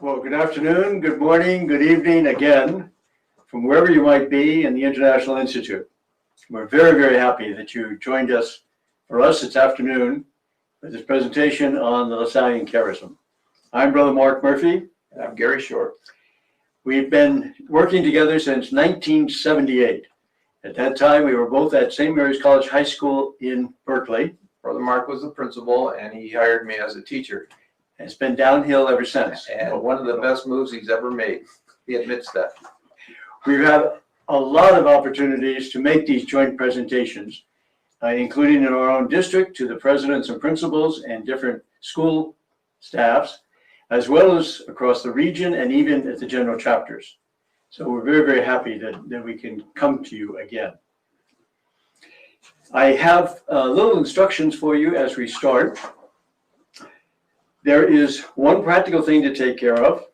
Well, good afternoon, good morning, good evening again, from wherever you might be in the International Institute. We're very, very happy that you joined us. For us, it's afternoon for this presentation on the Lasallian Charism. I'm Brother Mark Murphy. And I'm Gery Short. We've been working together since 1978. At that time, we were both at St. Mary's College High School in Berkeley. Brother Mark was the principal, and he hired me as a teacher. It's been downhill ever since. And one of the best moves he's ever made. He admits that. We've had a lot of opportunities to make these joint presentations, including in our own district to the presidents and principals and different school staffs, as well as across the region and even at the general chapters. So we're very, very happy that we can come to you again. I have little instructions for you as we start. There is one practical thing to take care of.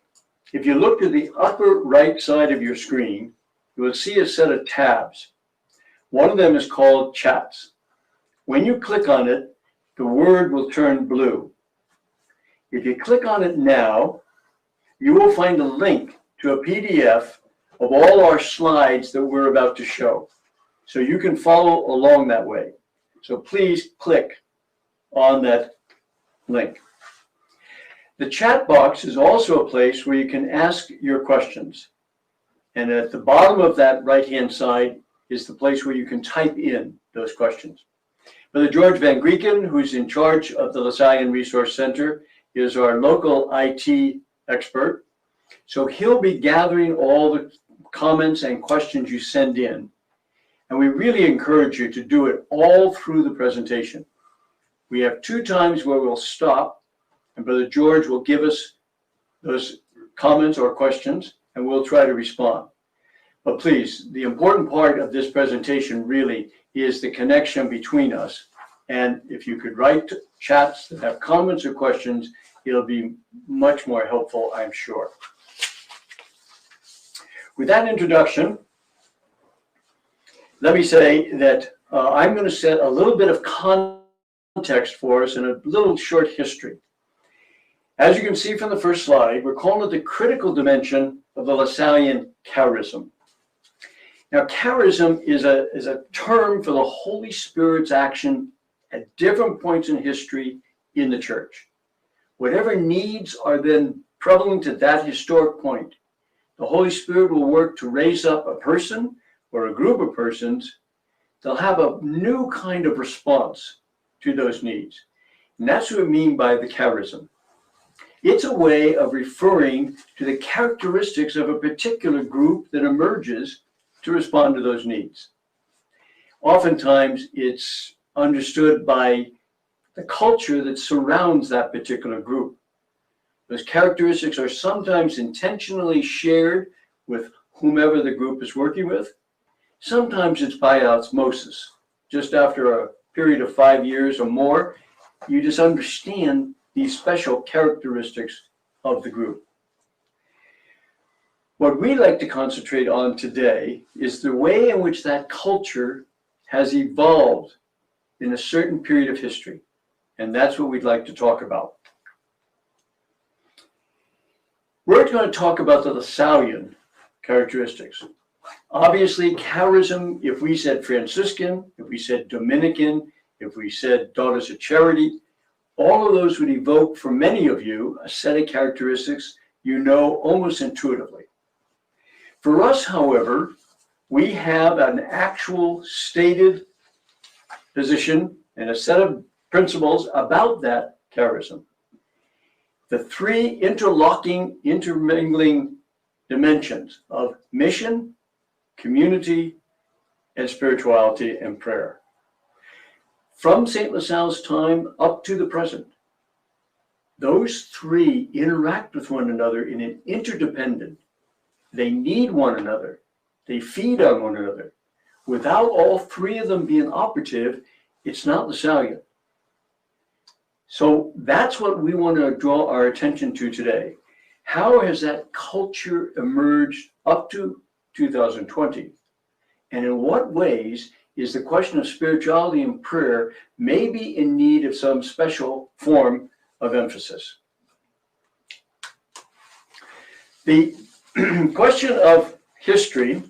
If you look to the upper right side of your screen, you will see a set of tabs. One of them is called Chats. When you click on it, the word will turn blue. If you click on it now, you will find a link to a PDF of all our slides that we're about to show. So you can follow along that way. So please click on that link. The chat box is also a place where you can ask your questions. And at the bottom of that right-hand side is the place where you can type in those questions. Brother George Van Grieken, who's in charge of the Lasallian Resource Center, is our local IT expert. So he'll be gathering all the comments and questions you send in. And we really encourage you to do it all through the presentation. We have 2 times where we'll stop, and Brother George will give us those comments or questions, and we'll try to respond. But please, the important part of this presentation really is the connection between us. And if you could write chats that have comments or questions, it'll be much more helpful, I'm sure. With that introduction, let me say that I'm going to set a little bit of context for us and a little short history. As you can see from the first slide, we're calling it the critical dimension of the Lasallian Charism. Now, charism is a term for the Holy Spirit's action at different points in history in the church. Whatever needs are then prevalent at that historic point, the Holy Spirit will work to raise up a person or a group of persons. They'll have a new kind of response to those needs. And that's what we mean by the charism. It's a way of referring to the characteristics of a particular group that emerges to respond to those needs. Oftentimes, it's understood by the culture that surrounds that particular group. Those characteristics are sometimes intentionally shared with whomever the group is working with. Sometimes it's by osmosis. Just after a period of 5 years or more, you just understand these special characteristics of the group. What we like to concentrate on today is the way in which that culture has evolved in a certain period of history. And that's what we'd like to talk about. We're going to talk about the Lasallian characteristics. Obviously, charism, if we said Franciscan, if we said Dominican, if we said Daughters of Charity, all of those would evoke for many of you a set of characteristics you know almost intuitively. For us, however, we have an actual stated position and a set of principles about that charism. The 3 interlocking, intermingling dimensions of mission, community, and spirituality and prayer. From St. Lasalle's time up to the present, those 3 interact with one another in an interdependent. They need one another. They feed on one another. Without all 3 of them being operative, it's not Lasallian. So that's what we want to draw our attention to today. How has that culture emerged up to 2020? And in what ways is the question of spirituality and prayer may be in need of some special form of emphasis? The question of history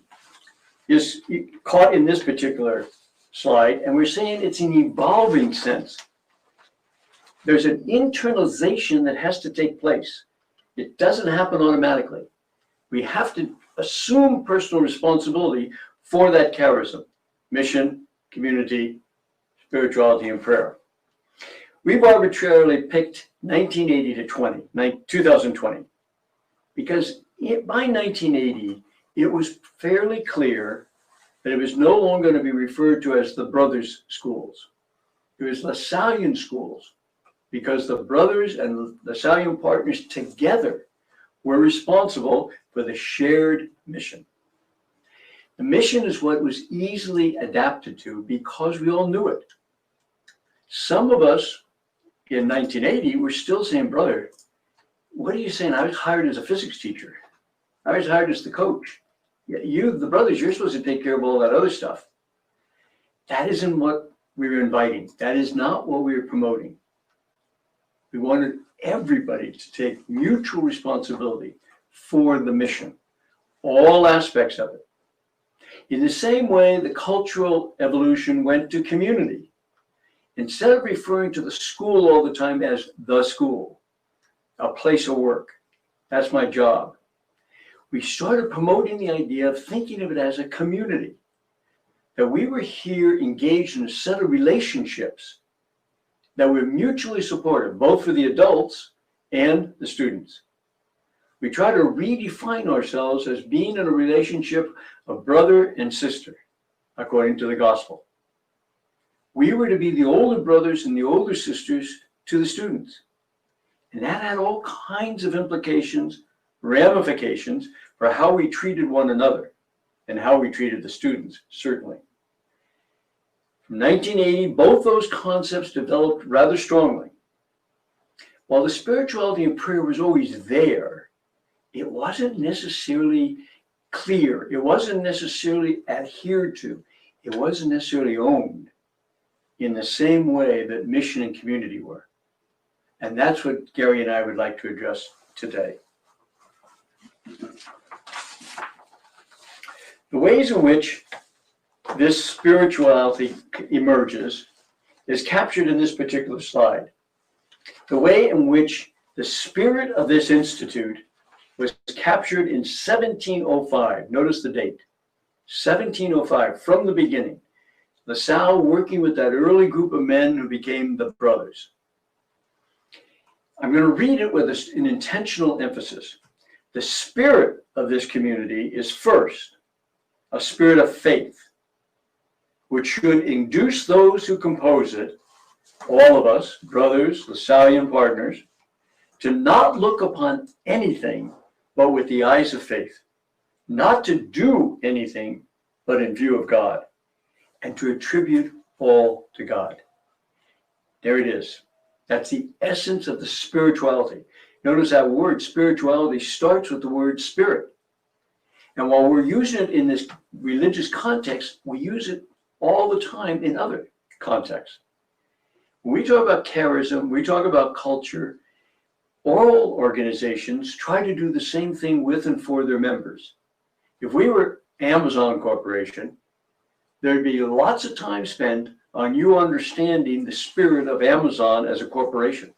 is caught in this particular slide, and we're saying it's an evolving sense. There's an internalization that has to take place. It doesn't happen automatically. We have to assume personal responsibility for that charism, mission, community, spirituality, and prayer. We've arbitrarily picked 1980 to 2020, because by 1980, it was fairly clear that it was no longer going to be referred to as the brothers' schools. It was Lasallian schools, because the brothers and Lasallian partners together were responsible for the shared mission. The mission is what was easily adapted to because we all knew it. Some of us in 1980 were still saying, brother, what are you saying? I was hired as a physics teacher. I was hired as the coach. You, the brothers, you're supposed to take care of all that other stuff. That isn't what we were inviting. That is not what we were promoting. We wanted everybody to take mutual responsibility for the mission, all aspects of it. In the same way, the cultural evolution went to community. Instead of referring to the school all the time as the school, a place of work, that's my job, we started promoting the idea of thinking of it as a community, that we were here engaged in a set of relationships that were mutually supportive, both for the adults and the students. We try to redefine ourselves as being in a relationship of brother and sister, according to the gospel. We were to be the older brothers and the older sisters to the students. And that had all kinds of implications, ramifications for how we treated one another and how we treated the students, certainly. From 1980, both those concepts developed rather strongly. While the spirituality and prayer was always there, it wasn't necessarily clear. It wasn't necessarily adhered to. It wasn't necessarily owned in the same way that mission and community were. And that's what Gery and I would like to address today. The ways in which this spirituality emerges is captured in this particular slide. The way in which the spirit of this institute was captured in 1705. Notice the date, 1705, from the beginning. LaSalle working with that early group of men who became the brothers. I'm going to read it with an intentional emphasis. The spirit of this community is first a spirit of faith, which should induce those who compose it, all of us, brothers, Lasallian partners, to not look upon anything but with the eyes of faith, not to do anything but in view of God, and to attribute all to God. There it is. That's the essence of the spirituality. Notice that word spirituality starts with the word spirit. And while we're using it in this religious context, we use it all the time in other contexts. When we talk about charism, we talk about culture, all organizations try to do the same thing with and for their members. If we were Amazon Corporation, there'd be lots of time spent on you understanding the spirit of Amazon as a corporation.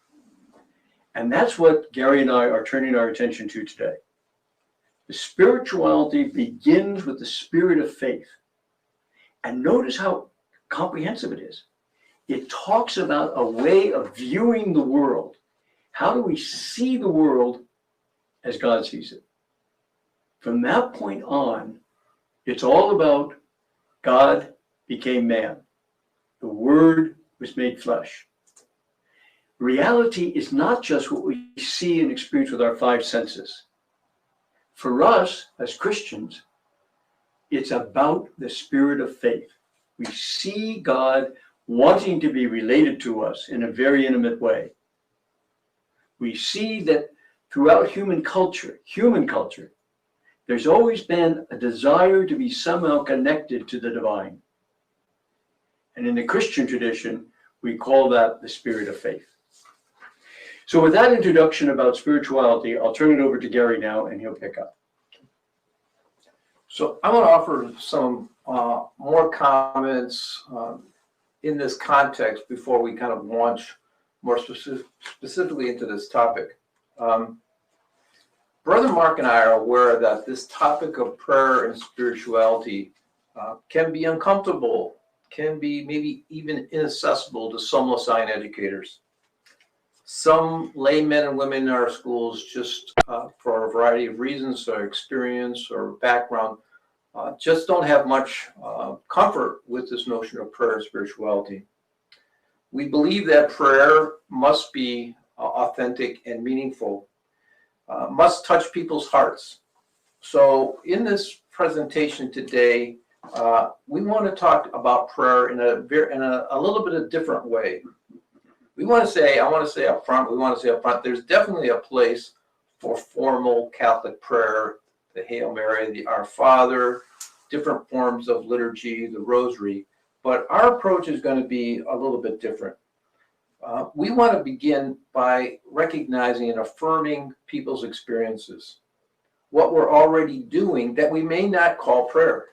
And that's what Gery and I are turning our attention to today. The spirituality begins with the spirit of faith. And notice how comprehensive it is. It talks about a way of viewing the world. How do we see the world as God sees it? From that point on, it's all about God became man. The Word was made flesh. Reality is not just what we see and experience with our five senses. For us as Christians, it's about the spirit of faith. We see God wanting to be related to us in a very intimate way. We see that throughout human culture, there's always been a desire to be somehow connected to the divine. And in the Christian tradition, we call that the spirit of faith. So with that introduction about spirituality, I'll turn it over to Gery now and he'll pick up. So I want to offer some more comments in this context before we kind of launch more specifically into this topic. Brother Mark and I are aware that this topic of prayer and spirituality can be uncomfortable, can be maybe even inaccessible to some Lasallian educators. Some laymen and women in our schools, just for a variety of reasons or experience or background, just don't have much comfort with this notion of prayer and spirituality. We believe that prayer must be authentic and meaningful, must touch people's hearts. So in this presentation today, we want to talk about prayer in a little bit of different way. I want to say up front, there's definitely a place for formal Catholic prayer, the Hail Mary, the Our Father, different forms of liturgy, the Rosary, but our approach is going to be a little bit different. We want to begin by recognizing and affirming people's experiences, what we're already doing that we may not call prayer.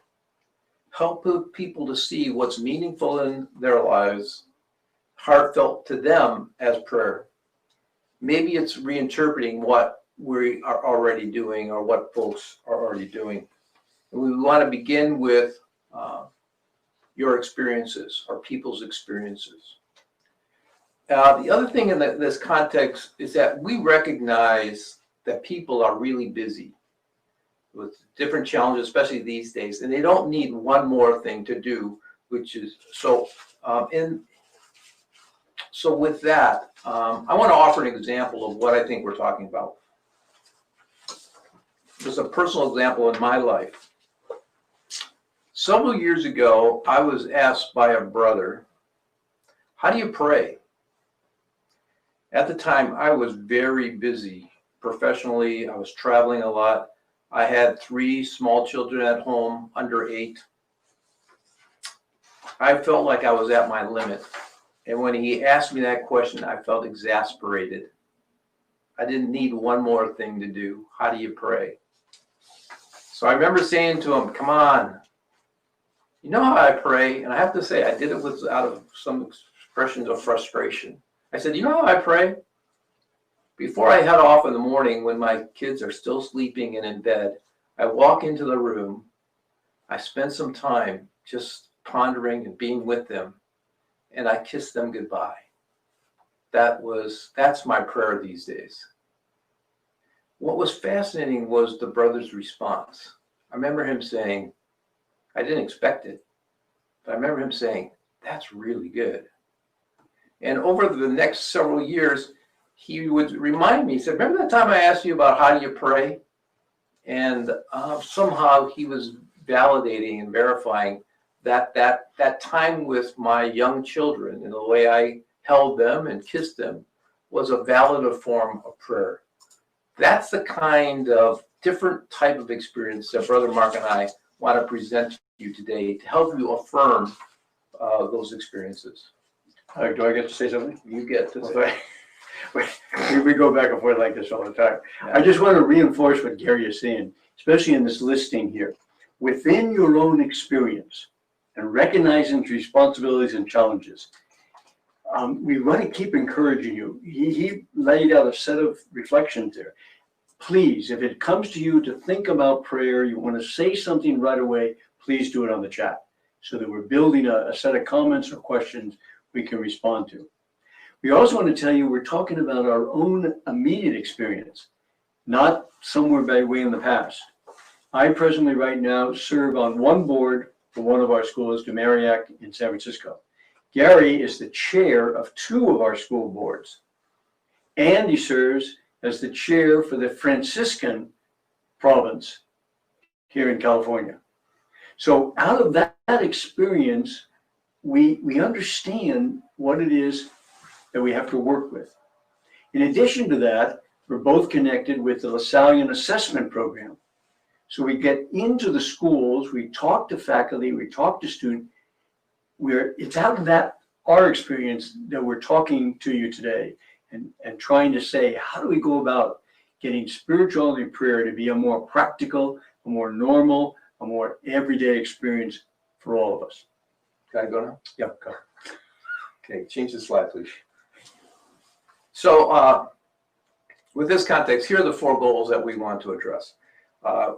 Help people to see what's meaningful in their lives, heartfelt to them as prayer. Maybe it's reinterpreting what we are already doing or what folks are already doing. And we want to begin with your experiences or people's experiences. The other thing in this context is that we recognize that people are really busy with different challenges, especially these days, and they don't need one more thing to do, which is so. So with that, I want to offer an example of what I think we're talking about. Just a personal example in my life. Several years ago, I was asked by a brother, how do you pray? At the time, I was very busy professionally. I was traveling a lot. I had 3 small children at home, under 8. I felt like I was at my limit. And when he asked me that question, I felt exasperated. I didn't need one more thing to do. How do you pray? So I remember saying to him, come on, you know how I pray? And I have to say, I did it out of some expressions of frustration. I said, you know how I pray? Before I head off in the morning when my kids are still sleeping and in bed, I walk into the room. I spend some time just pondering and being with them, and I kiss them goodbye. That's my prayer these days. What was fascinating was the brother's response. I remember him saying, I didn't expect it, but I remember him saying, that's really good. And over the next several years, he would remind me, he said, remember that time I asked you about how do you pray? And somehow he was validating and verifying that time with my young children and the way I held them and kissed them was a valid form of prayer. That's the kind of different type of experience that Brother Mark and I want to present to you today to help you affirm those experiences. Do I get to say something? You get to say. We go back and forth like this all the time. Yeah. I just want to reinforce what Gery is saying, especially in this listing here. Within your own experience and recognizing responsibilities and challenges, we want to keep encouraging you. He laid out a set of reflections there. Please, if it comes to you to think about prayer, you want to say something right away, please do it on the chat so that we're building a set of comments or questions we can respond to. We also want to tell you we're talking about our own immediate experience, not somewhere by way in the past. I presently right now serve on one board for one of our schools, Demariac in San Francisco. Gery is the chair of 2 of our school boards. And he serves as the chair for the Franciscan province here in California. So out of that experience, we understand what it is that we have to work with. In addition to that, we're both connected with the Lasallian assessment program. So we get into the schools, we talk to faculty, we talk to students. It's out of our experience that we're talking to you today and trying to say, how do we go about getting spirituality prayer to be a more practical, a more normal, a more everyday experience for all of us. Can I go now? Yeah, go. Okay, change the slide, please. So with this context, here are the 4 goals that we want to address.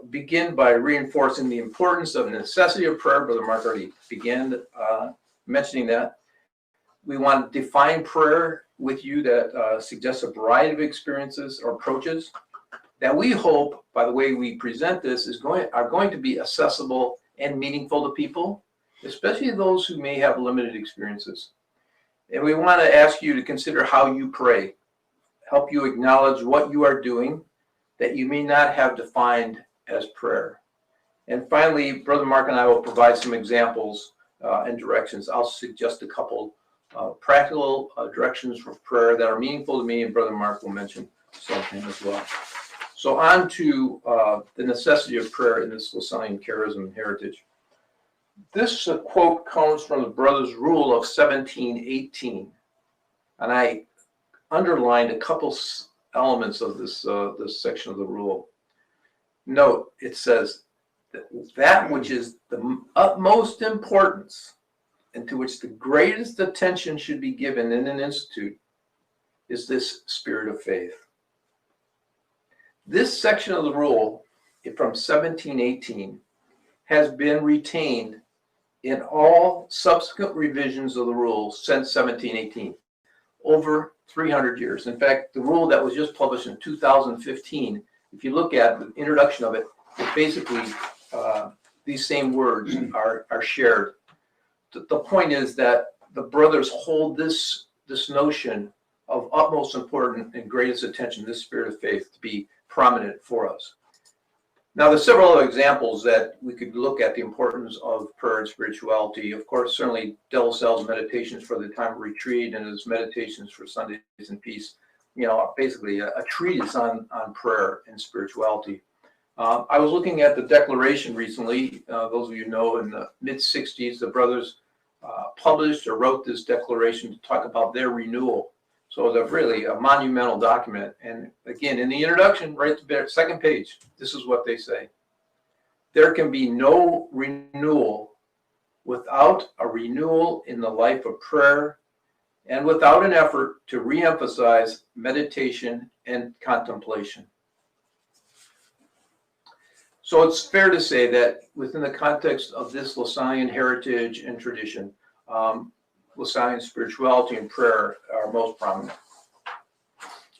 Begin by reinforcing the importance of necessity of prayer. Brother Mark already began mentioning that. We want to define prayer with you that suggests a variety of experiences or approaches that we hope, by the way we present this, are going to be accessible and meaningful to people, especially those who may have limited experiences. And we want to ask you to consider how you pray, help you acknowledge what you are doing that you may not have defined as prayer. And finally, Brother Mark and I will provide some examples and directions. I'll suggest a couple practical directions for prayer that are meaningful to me, and Brother Mark will mention something as well. So on to the necessity of prayer in this Lasallian Charism and heritage. This quote comes from the Brothers' Rule of 1718, and I underlined a couple elements of this section of the rule. Note, it says that which is the utmost importance and to which the greatest attention should be given in an institute is this spirit of faith. This section of the rule from 1718 has been retained in all subsequent revisions of the rule since 1718, over 300 years. In fact, the rule that was just published in 2015, if you look at the introduction of it, it basically, these same words are shared. The point is that the brothers hold this notion of utmost importance and greatest attention, this spirit of faith, to be prominent for us. Now, there's several other examples that we could look at the importance of prayer and spirituality. Of course, certainly De La Salle's Meditations for the Time of Retreat and his Meditations for Sundays in Peace, basically a treatise on prayer and spirituality. I was looking at the declaration recently. Those of you know, in the mid-60s, the brothers published or wrote this declaration to talk about their renewal. So it's really a monumental document. And again, in the introduction, right at the second page, this is what they say. There can be no renewal without a renewal in the life of prayer and without an effort to reemphasize meditation and contemplation. So it's fair to say that within the context of this Lasallian heritage and tradition, Lasallian spirituality and prayer are most prominent.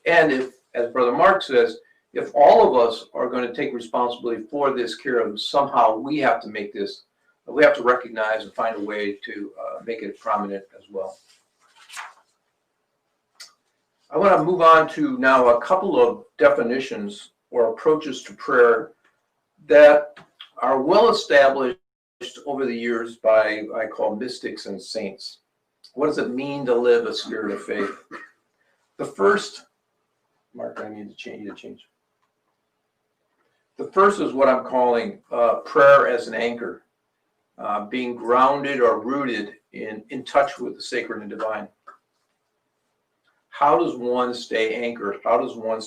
And if, as Brother Mark says, if all of us are going to take responsibility for this charism, somehow we have to make this, we have to recognize and find a way to make it prominent as well. I want to move on to now a couple of definitions or approaches to prayer that are well established over the years by, I call, mystics and saints. What does it mean to live a spirit of faith? The first, Mark, I need to change. The first is what I'm calling prayer as an anchor, being grounded or rooted in touch with the sacred and divine. How does one stay anchored? How does one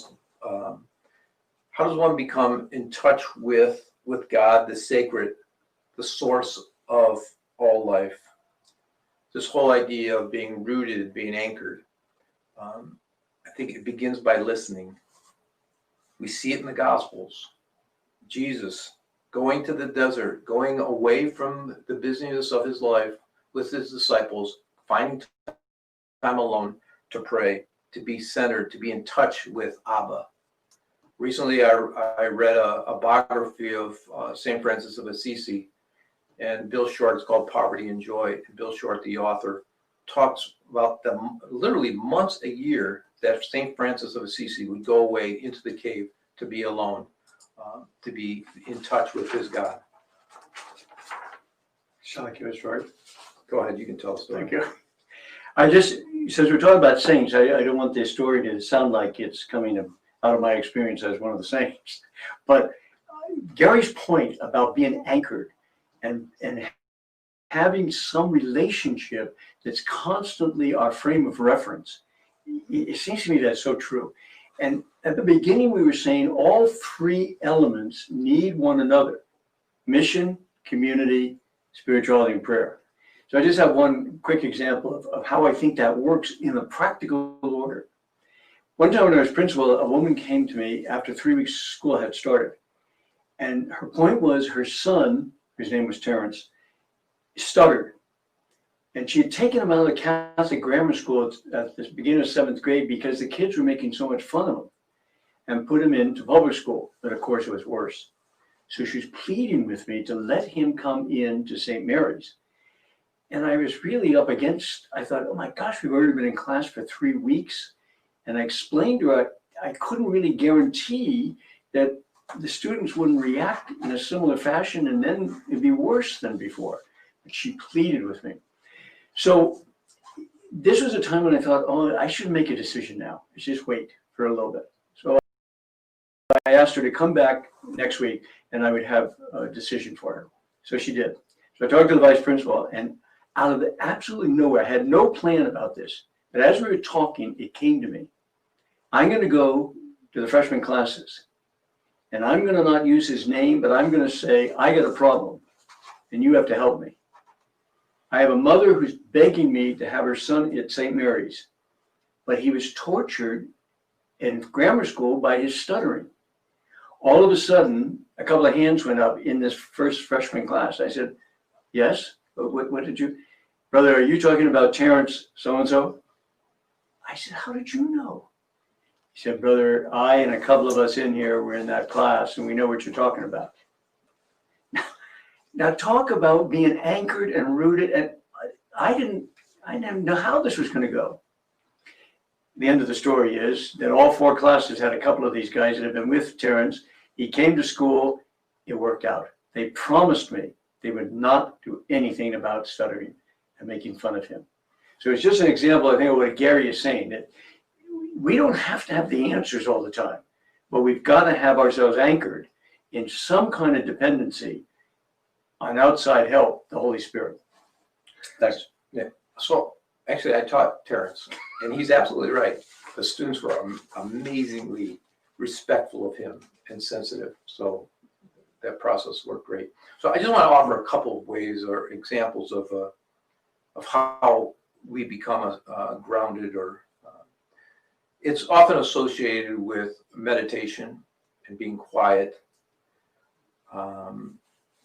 become in touch with God, the sacred, the source of all life? This whole idea of being rooted, being anchored, I think it begins by listening. We see it in the Gospels. Jesus going to the desert, going away from the busyness of his life with his disciples, finding time alone to pray, to be centered, to be in touch with Abba. Recently, I read a biography of St. Francis of Assisi, and Bill Short, it's called Poverty and Joy. And Bill Short, the author, talks about the literally months a year that St. Francis of Assisi would go away into the cave to be alone, to be in touch with his God. Sound like it was short. Go ahead, you can tell the story. Thank you. Since we're talking about saints, I don't want this story to sound like it's coming out of my experience as one of the saints. But Gery's point about being anchored and having some relationship that's constantly our frame of reference it seems to me that's so true. And at the beginning, we were saying all three elements need one another: mission, community, spirituality, and prayer. So I just have one quick example of how I think that works in a practical order. One time when I was principal, a woman came to me after 3 weeks school had started. And her point was her son, whose name was Terrence, stuttered. And she had taken him out of the Catholic grammar school at the beginning of 7th grade because the kids were making so much fun of him, and put him into public school. But of course it was worse. So she was pleading with me to let him come in to St. Mary's. And I was really up against, I thought, oh my gosh, we've already been in class for 3 weeks. And I explained to her, I couldn't really guarantee that the students wouldn't react in a similar fashion, and then it'd be worse than before. But she pleaded with me. So this was a time when I thought, oh, I should make a decision now. Let's just wait for a little bit. So I asked her to come back next week and I would have a decision for her. So she did. So I talked to the vice principal, and out of the absolutely nowhere, I had no plan about this, but as we were talking, it came to me. I'm going to go to the freshman classes, and I'm going to not use his name, but I'm going to say, I got a problem and you have to help me. I have a mother who's begging me to have her son at St. Mary's, but he was tortured in grammar school by his stuttering. All of a sudden, a couple of hands went up in this first freshman class. I said, yes, what did you, brother, are you talking about Terrence so-and-so? I said, how did you know? He said, brother, I and a couple of us in here were in that class and we know what you're talking about. Now talk about being anchored and rooted, and I didn't know how this was going to go. The end of the story is that all 4 classes had a couple of these guys that had been with Terrence. He came to school, it worked out. They promised me they would not do anything about stuttering and making fun of him. So it's just an example, I think, of what Gery is saying, that we don't have to have the answers all the time, but we've got to have ourselves anchored in some kind of dependency on outside help, the Holy Spirit. Thanks. Yeah. So actually I taught Terrence, and he's absolutely right. The students were amazingly respectful of him and sensitive. So that process worked great. So I just want to offer a couple of ways or examples of how we become grounded, or it's often associated with meditation and being quiet.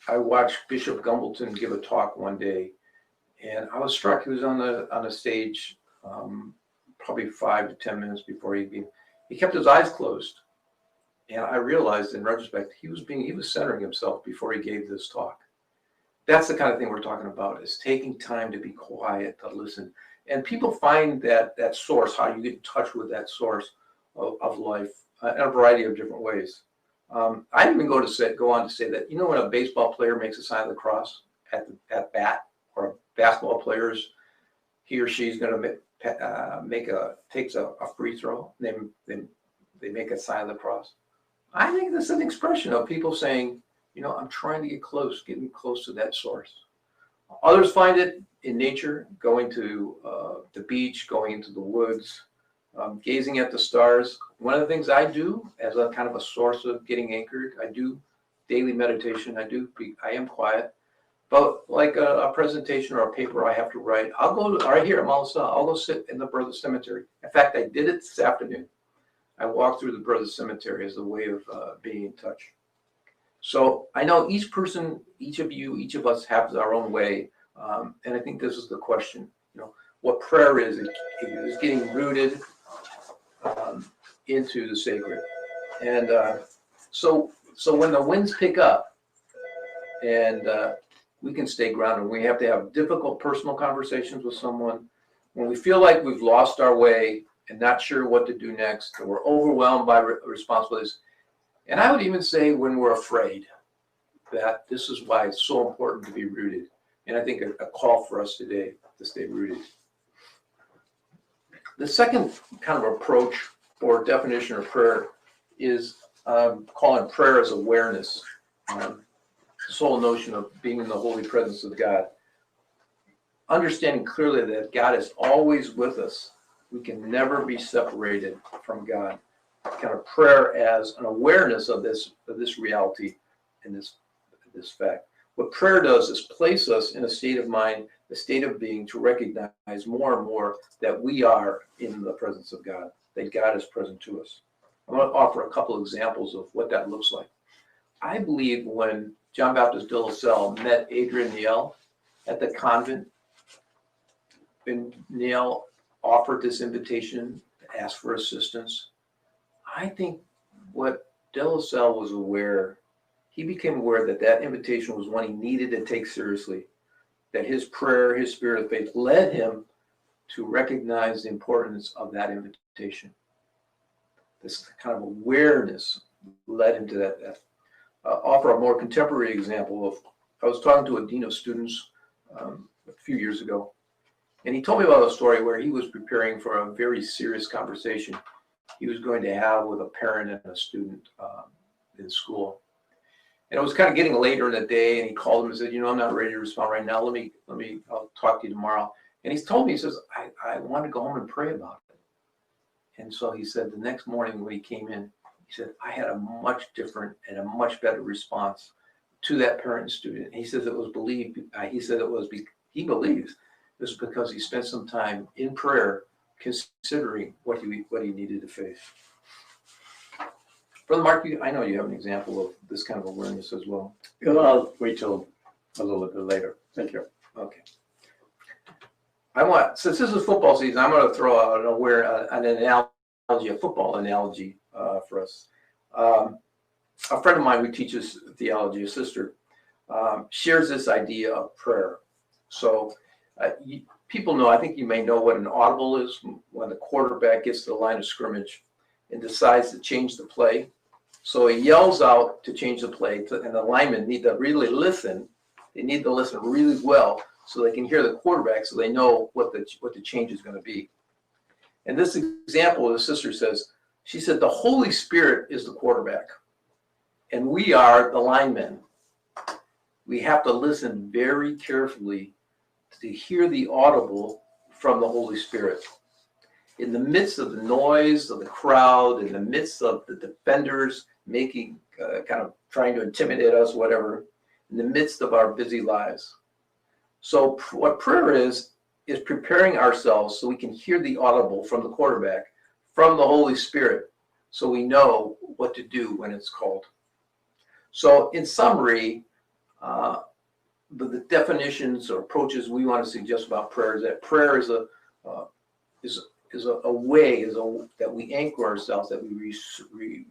I watched Bishop Gumbleton give a talk one day, and I was struck. He was on the stage probably 5 to 10 minutes before he kept his eyes closed, and I realized in retrospect he was centering himself before he gave this talk. That's the kind of thing we're talking about, is taking time to be quiet, to listen. And people find that source, how you get in touch with that source of life in a variety of different ways. I even go on to say that, when a baseball player makes a sign of the cross at bat, or a basketball player's, he or she's going to takes a free throw, they make a sign of the cross. I think this is an expression of people saying, I'm trying to getting close to that source. Others find it in nature, going to the beach, going into the woods, gazing at the stars. One of the things I do as a kind of a source of getting anchored, I do daily meditation. I am quiet, but like a presentation or a paper I have to write, I'll go right here at Lasallian. I'll go sit in the Brothers Cemetery. In fact, I did it this afternoon. I walked through the Brothers Cemetery as a way of being in touch. So I know each person, each of us have our own way, and I think this is the question. What prayer is getting rooted into the sacred. And so when the winds pick up and we can stay grounded, we have to have difficult personal conversations with someone, when we feel like we've lost our way and not sure what to do next, or we're overwhelmed by responsibilities. And I would even say when we're afraid, that this is why it's so important to be rooted. And I think a call for us today to stay rooted. The second kind of approach or definition of prayer is calling prayer as awareness. This whole notion of being in the holy presence of God. Understanding clearly that God is always with us, We can never be separated from God. Kind of prayer as an awareness of this reality and this fact. What prayer does is place us in a state of mind, a state of being, to recognize more and more that we are in the presence of God, that God is present to us. I want to offer a couple examples of what that looks like. I believe when John Baptist de La Salle met Adrian Niel at the convent, when Niel offered this invitation to ask for assistance, I think what de La Salle was aware, he became aware that that invitation was one he needed to take seriously, that his prayer, his spirit of faith led him to recognize the importance of that invitation. This kind of awareness led him to that. Offer a more contemporary example of, I was talking to a dean of students a few years ago, and he told me about a story where he was preparing for a very serious conversation he was going to have with a parent and a student in school. And it was kind of getting later in the day, and he called him and said, I'm not ready to respond right now. I'll talk to you tomorrow. And he's told me, he says, I want to go home and pray about it. And so he said the next morning when he came in, he said, I had a much different and a much better response to that parent and student. He says he believes it was because he spent some time in prayer considering what he needed to face. Brother Mark, I know you have an example of this kind of awareness as well. I'll wait till a little bit later. Thank you. Okay. Since this is football season, I'm going to throw out an analogy, a football analogy for us. A friend of mine who teaches theology, a sister, shares this idea of prayer. So people know, I think you may know what an audible is, when the quarterback gets to the line of scrimmage and decides to change the play. So he yells out to change the play, and the linemen need to really listen. They need to listen really well so they can hear the quarterback, so they know what the change is going to be. And this example, the sister says, she said, the Holy Spirit is the quarterback, and we are the linemen. We have to listen very carefully to hear the audible from the Holy Spirit. In the midst of the noise of the crowd, in the midst of the defenders making, kind of trying to intimidate us, whatever, in the midst of our busy lives. So what prayer is preparing ourselves so we can hear the audible from the quarterback, from the Holy Spirit, so we know what to do when it's called. So in summary, the definitions or approaches we want to suggest about prayer is that prayer is a way that we anchor ourselves, that we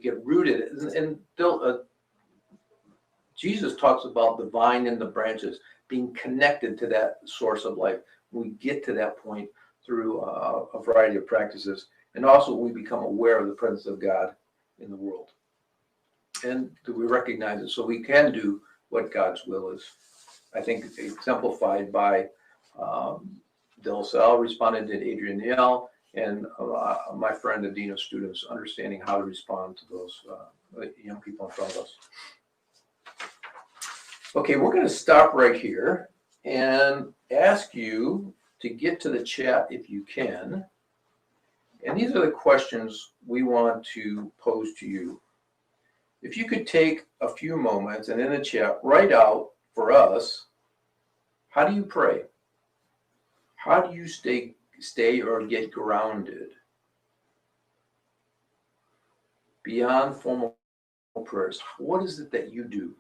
get rooted. And Jesus talks about the vine and the branches being connected to that source of life. We get to that point through a variety of practices. And also we become aware of the presence of God in the world. And we recognize it so we can do what God's will is. I think exemplified by de La Salle responded to Adrian Niel, and my friend, the Dean of Students, understanding how to respond to those young people in front of us. Okay, we're going to stop right here and ask you to get to the chat if you can. And these are the questions we want to pose to you. If you could take a few moments and in the chat write out for us, how do you pray? How do you stay or get grounded beyond formal prayers? What is it that you do?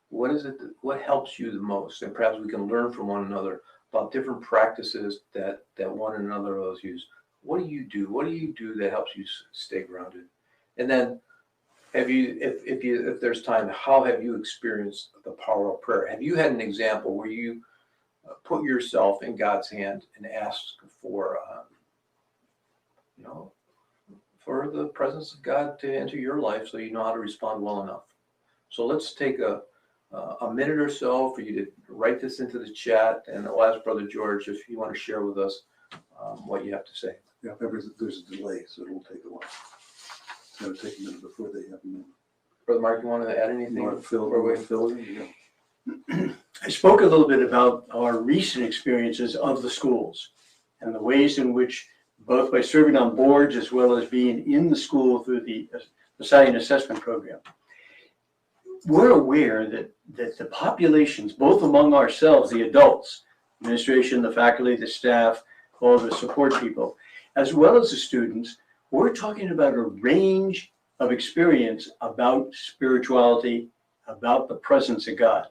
What is it what helps you the most? And perhaps we can learn from one another about different practices that one another of us use. What do you do? What do you do that helps you stay grounded? And then if there's time, how have you experienced the power of prayer? Have you had an example where you put yourself in God's hand and asked for, for the presence of God to enter your life so you know how to respond well enough? So let's take a minute or so for you to write this into the chat, and I'll ask Brother George if you want to share with us what you have to say. Yeah, there's a delay, so it'll take a while. It's going to take a minute before they have a minute. Brother Mark, you want to add anything? I spoke a little bit about our recent experiences of the schools and the ways in which both by serving on boards as well as being in the school through the Lasallian assessment program. We're aware that the populations, both among ourselves, the adults, administration, the faculty, the staff, all the support people, as well as the students, we're talking about a range of experience about spirituality, about the presence of God.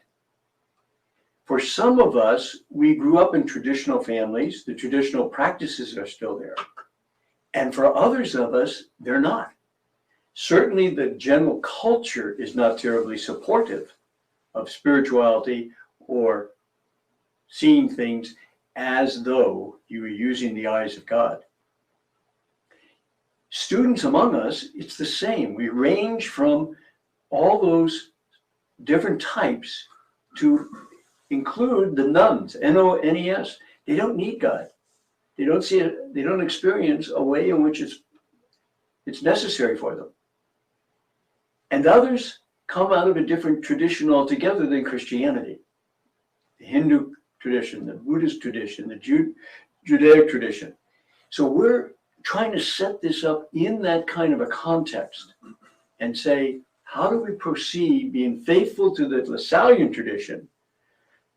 For some of us, we grew up in traditional families. The traditional practices are still there. And for others of us, they're not. Certainly the general culture is not terribly supportive of spirituality or seeing things as though you were using the eyes of God. Students among us, it's the same. We range from all those different types to include the nuns, N-O-N-E-S. They don't need God. They don't see it, they don't experience a way in which it's necessary for them. And others come out of a different tradition altogether than Christianity. The Hindu tradition, the Buddhist tradition, the Judaic tradition. So we're trying to set this up in that kind of a context and say, how do we proceed being faithful to the Lasallian tradition,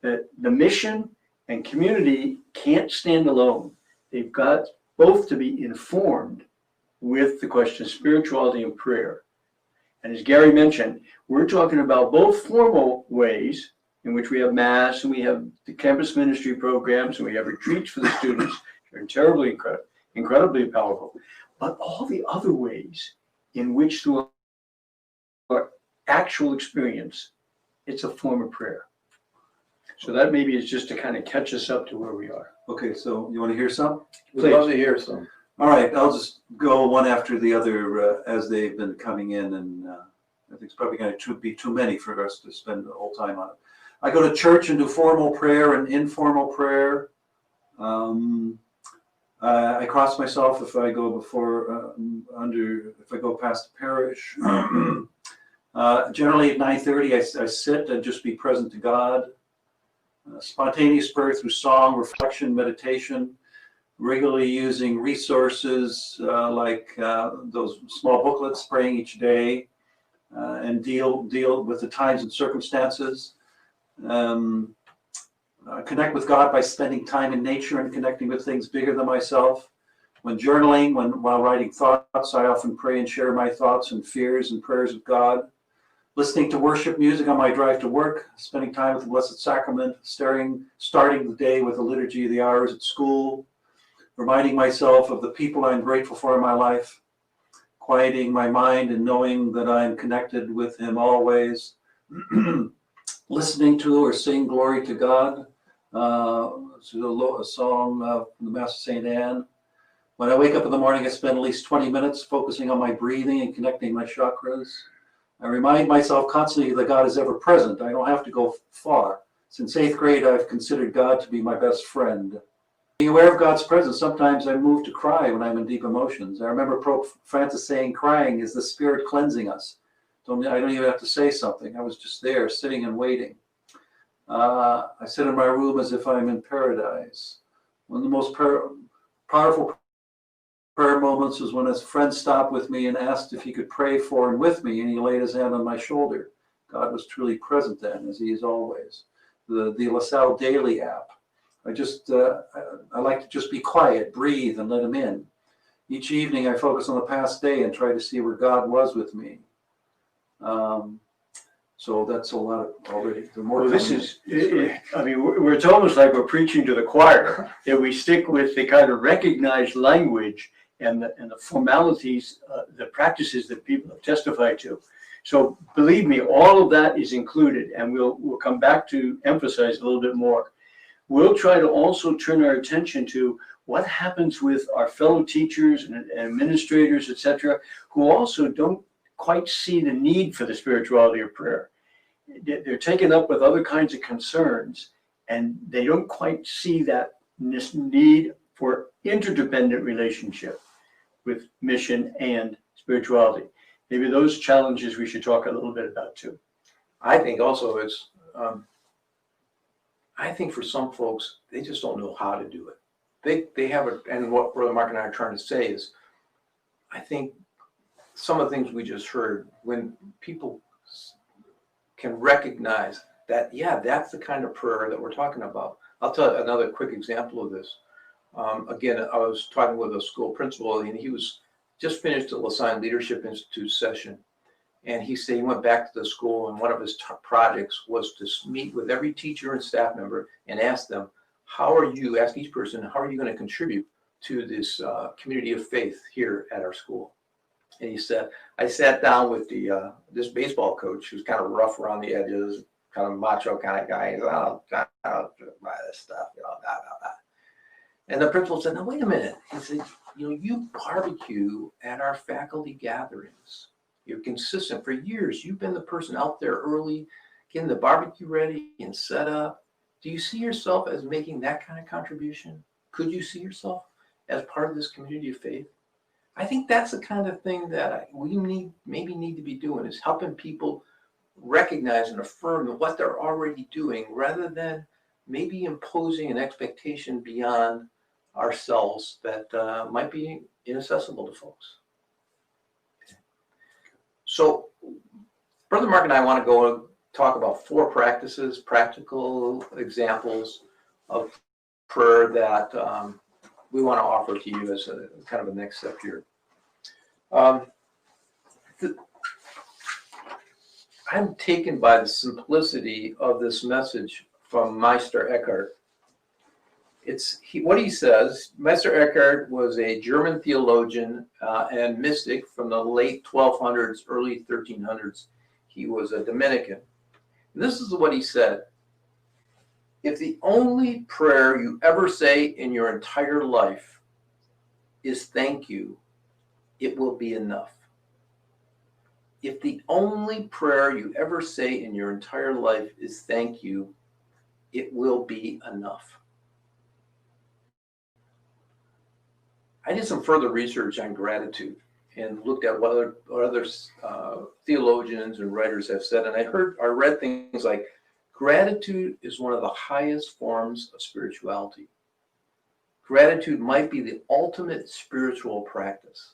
that the mission and community can't stand alone. They've got both to be informed with the question of spirituality and prayer. And as Gery mentioned, we're talking about both formal ways in which we have Mass and we have the campus ministry programs and we have retreats for the students. They're terribly incredibly powerful. But all the other ways in which through our actual experience, it's a form of prayer. So that maybe is just to kind of catch us up to where we are. Okay, so you want to hear some? We'd love to hear some. All right, I'll just go one after the other as they've been coming in, and I think it's probably going to be too many for us to spend the whole time on it. I go to church and do formal prayer and informal prayer. I cross myself if I go before if I go past the parish. Generally at 9:30, I sit and just be present to God. Spontaneous prayer through song, reflection, meditation. Regularly using resources like those small booklets, praying each day, and deal with the times and circumstances. Connect with God by spending time in nature and connecting with things bigger than myself. When journaling, while writing thoughts, I often pray and share my thoughts and fears and prayers with God. Listening to worship music on my drive to work, spending time with the Blessed Sacrament, starting the day with the Liturgy of the Hours at school, reminding myself of the people I'm grateful for in my life, quieting my mind and knowing that I'm connected with Him always, listening to or sing glory to God, a song from the Mass of St. Anne. When I wake up in the morning, I spend at least 20 minutes focusing on my breathing and connecting my chakras. I remind myself constantly that God is ever present. I don't have to go far. Since 8th grade, I've considered God to be my best friend. Being aware of God's presence, sometimes I move to cry when I'm in deep emotions. I remember Pope Francis saying, crying is the Spirit cleansing us. I don't even have to say something. I was just there, sitting and waiting. I sit in my room as if I'm in paradise. One of the most powerful prayer moments was when his friend stopped with me and asked if he could pray for and with me, and he laid his hand on my shoulder. God was truly present then, as He is always. The LaSalle Daily app. I like to just be quiet, breathe, and let Him in. Each evening I focus on the past day and try to see where God was with me. So that's a lot already. Well, this is, I mean, it's almost like we're preaching to the choir, that we stick with the kind of recognized language and the formalities, the practices that people have testified to. So believe me, all of that is included, and we'll come back to emphasize a little bit more. We'll try to also turn our attention to what happens with our fellow teachers and administrators, etc., who also don't quite see the need for the spirituality of prayer. They're taken up with other kinds of concerns, and they don't quite see that need for interdependent relationship with mission and spirituality. Maybe those challenges we should talk a little bit about too. I think also I think for some folks, they just don't know how to do it. they have it, and what Brother Mark and I are trying to say is, I think some of the things we just heard, when people can recognize that, yeah, that's the kind of prayer that we're talking about. I'll tell you another quick example of this. Again, I was talking with a school principal, and he was just finished a Lasallian Leadership Institute session. And he said he went back to the school, and one of his top projects was to meet with every teacher and staff member and ask them, ask each person, how are you going to contribute to this community of faith here at our school? And he said, I sat down with this baseball coach who's kind of rough around the edges, kind of macho kind of guy. He said, I don't buy this stuff, blah. And the principal said, no, wait a minute. He said, you barbecue at our faculty gatherings. You're consistent for years. You've been the person out there early, getting the barbecue ready and set up. Do you see yourself as making that kind of contribution? Could you see yourself as part of this community of faith? I think that's the kind of thing that we maybe need to be doing, is helping people recognize and affirm what they're already doing, rather than maybe imposing an expectation beyond ourselves that might be inaccessible to folks. So Brother Mark and I want to go talk about 4 practices, practical examples of prayer that we want to offer to you as a kind of a next step here. I'm taken by the simplicity of this message from Meister Eckhart. What he says, Meister Eckhart was a German theologian and mystic from the late 1200s, early 1300s. He was a Dominican. And this is what he said: if the only prayer you ever say in your entire life is thank you, it will be enough. If the only prayer you ever say in your entire life is thank you, it will be enough. I did some further research on gratitude and looked at what other theologians and writers have said. And I read things like, gratitude is one of the highest forms of spirituality. Gratitude might be the ultimate spiritual practice.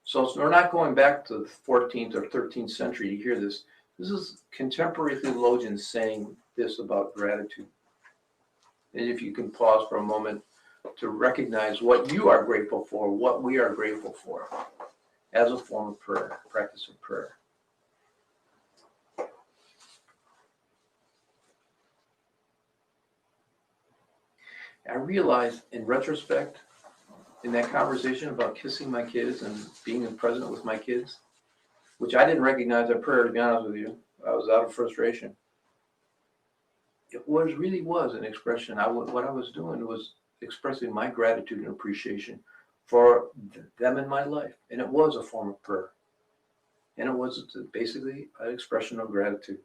So we're not going back to the 14th or 13th century to hear this. This is contemporary theologians saying this about gratitude. And if you can pause for a moment to recognize what you are grateful for, what we are grateful for, as a form of prayer, practice of prayer. I realized in retrospect, in that conversation about kissing my kids and being present with my kids, which I didn't recognize as prayer, to be honest with you. I was out of frustration. It really was an expression. What I was doing was expressing my gratitude and appreciation for them in my life. And it was a form of prayer. And it was basically an expression of gratitude.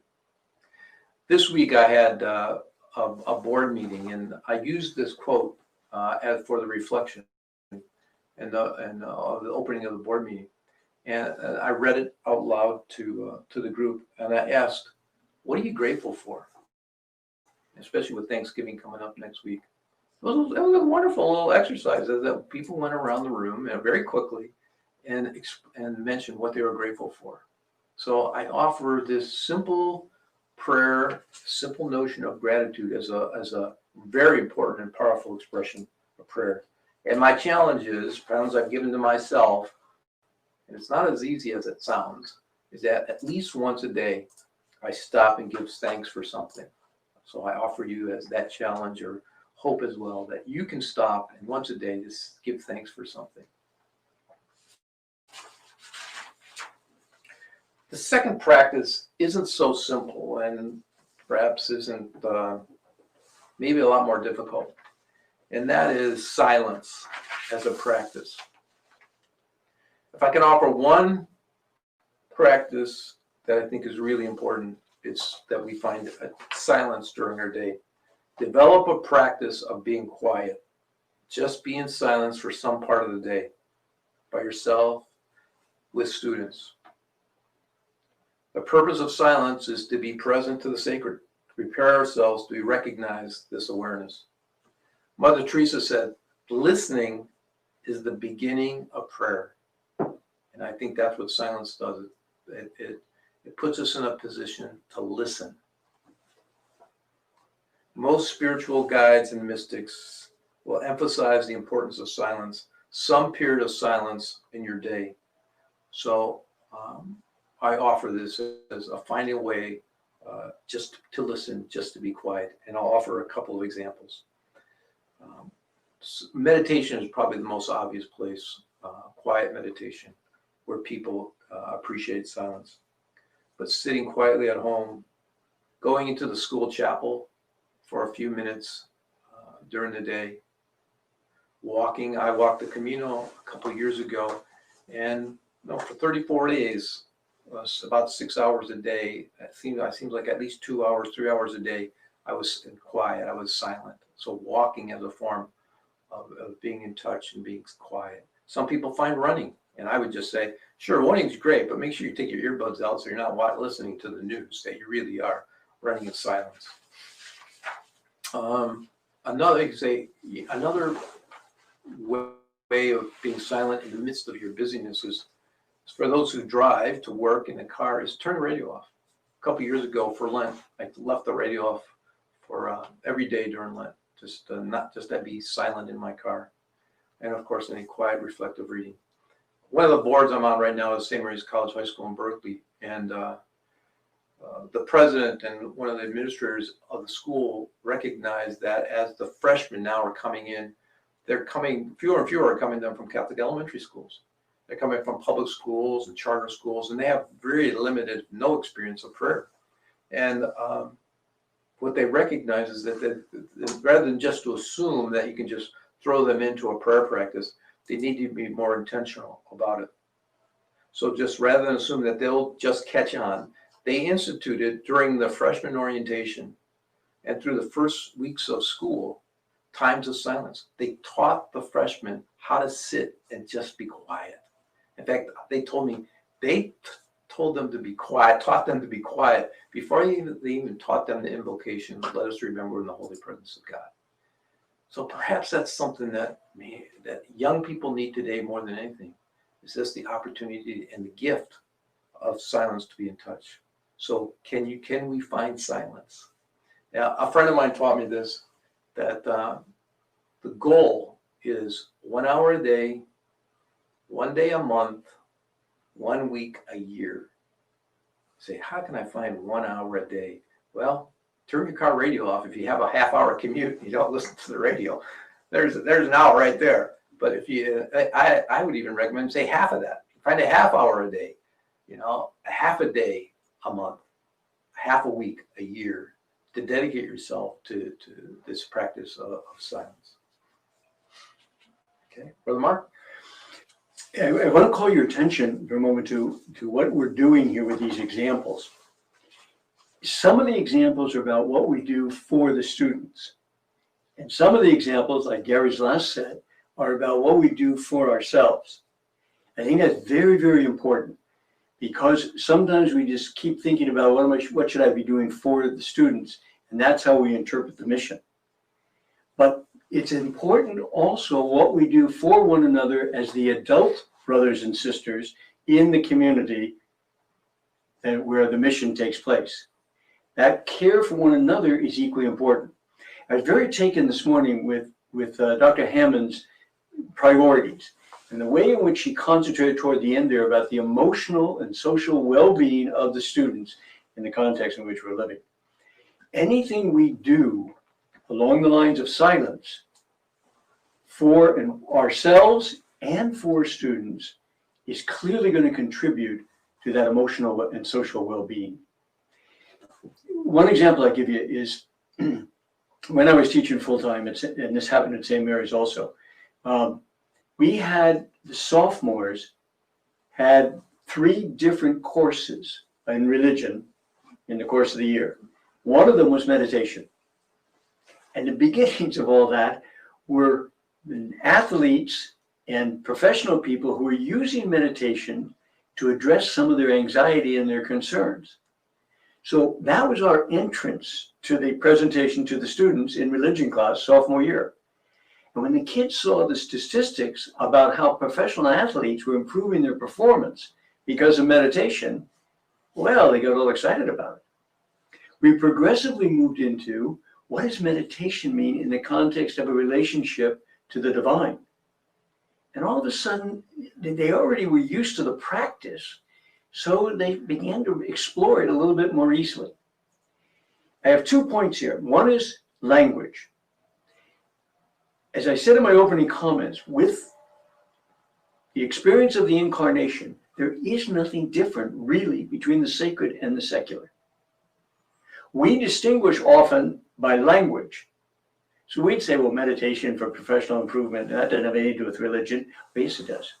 This week I had a board meeting, and I used this quote for the reflection and the opening of the board meeting. And I read it out loud to the group, and I asked, what are you grateful for? Especially with Thanksgiving coming up next week. It was a wonderful little exercise that people went around the room very quickly and mentioned what they were grateful for. So I offer this simple prayer, simple notion of gratitude as a very important and powerful expression of prayer. And my challenge is, challenge I've given to myself, and it's not as easy as it sounds, is that at least once a day, I stop and give thanks for something. So I offer you as that challenge or hope as well, that you can stop and once a day just give thanks for something. The second practice isn't so simple and perhaps isn't maybe a lot more difficult. And that is silence as a practice. If I can offer one practice that I think is really important, it's that we find silence during our day. Develop a practice of being quiet. Just be in silence for some part of the day, by yourself, with students. The purpose of silence is to be present to the sacred, to prepare ourselves to recognize this awareness. Mother Teresa said, Listening is the beginning of prayer. And I think that's what silence does. It puts us in a position to listen. Most spiritual guides and mystics will emphasize the importance of silence, some period of silence in your day. So I offer this as a finding a way just to listen, just to be quiet. And I'll offer a couple of examples. Meditation is probably the most obvious place, quiet meditation, where people appreciate silence. But sitting quietly at home, going into the school chapel for a few minutes during the day, walking. I walked the Camino a couple of years ago, and for 34 days, about 6 hours a day. It seems like at least 2 hours, 3 hours a day, I was quiet, I was silent. So walking as a form of being in touch and being quiet. Some people find running, and I would just say, sure, running's great, but make sure you take your earbuds out so you're not listening to the news, that you really are running in silence. Another way of being silent in the midst of your busyness is for those who drive to work in the car, is turn the radio off. A couple years ago for Lent, I left the radio off for every day during Lent, just to be silent in my car. And of course, any quiet, reflective reading. One of the boards I'm on right now is St. Mary's College High School in Berkeley. And the president and one of the administrators of the school recognized that as the freshmen now are coming in, fewer and fewer are coming down from Catholic elementary schools. They're coming from public schools and charter schools, and they have very limited, no experience of prayer. And what they recognize is that rather than just to assume that you can just throw them into a prayer practice, they need to be more intentional about it. So just rather than assume that they'll just catch on, they instituted during the freshman orientation and through the first weeks of school, times of silence. They taught the freshmen how to sit and just be quiet. In fact, they told me they told them to be quiet, taught them to be quiet before they even taught them the invocation, let us remember in the holy presence of God. So perhaps that's something that young people need today more than anything, is just the opportunity and the gift of silence to be in touch. So can we find silence? Now, a friend of mine taught me this, that the goal is 1 hour a day, 1 day a month, 1 week a year. Say, how can I find 1 hour a day? Well, turn your car radio off. If you have a half-hour commute, you don't listen to the radio. There's an hour right there. But if you, I would even recommend say half of that. Find a half hour a day, a half a day a month, half a week a year, to dedicate yourself to this practice of silence. Okay, Brother Mark? I want to call your attention for a moment to what we're doing here with these examples. Some of the examples are about what we do for the students. And some of the examples, like Gery's last set, are about what we do for ourselves. I think that's very, very important, because sometimes we just keep thinking about what should I be doing for the students, and that's how we interpret the mission. But it's important also what we do for one another as the adult brothers and sisters in the community where the mission takes place. That care for one another is equally important. I was very taken this morning with Dr. Hammond's priorities and the way in which she concentrated toward the end there about the emotional and social well-being of the students in the context in which we're living. Anything we do along the lines of silence for ourselves and for students is clearly going to contribute to that emotional and social well-being. One example I give you is when I was teaching full-time, and this happened at St. Mary's also, we had the sophomores had 3 different courses in religion in the course of the year. One of them was meditation. And the beginnings of all that were athletes and professional people who were using meditation to address some of their anxiety and their concerns. So that was our entrance to the presentation to the students in religion class sophomore year. And when the kids saw the statistics about how professional athletes were improving their performance because of meditation, well, they got all excited about it. We progressively moved into, what does meditation mean in the context of a relationship to the divine? And all of a sudden, they already were used to the practice, so they began to explore it a little bit more easily. I have 2 points here. One is language. As I said in my opening comments, with the experience of the incarnation, there is nothing different really between the sacred and the secular. We distinguish often by language. So we'd say, well, meditation for professional improvement, that doesn't have anything to do with religion. But yes, it does.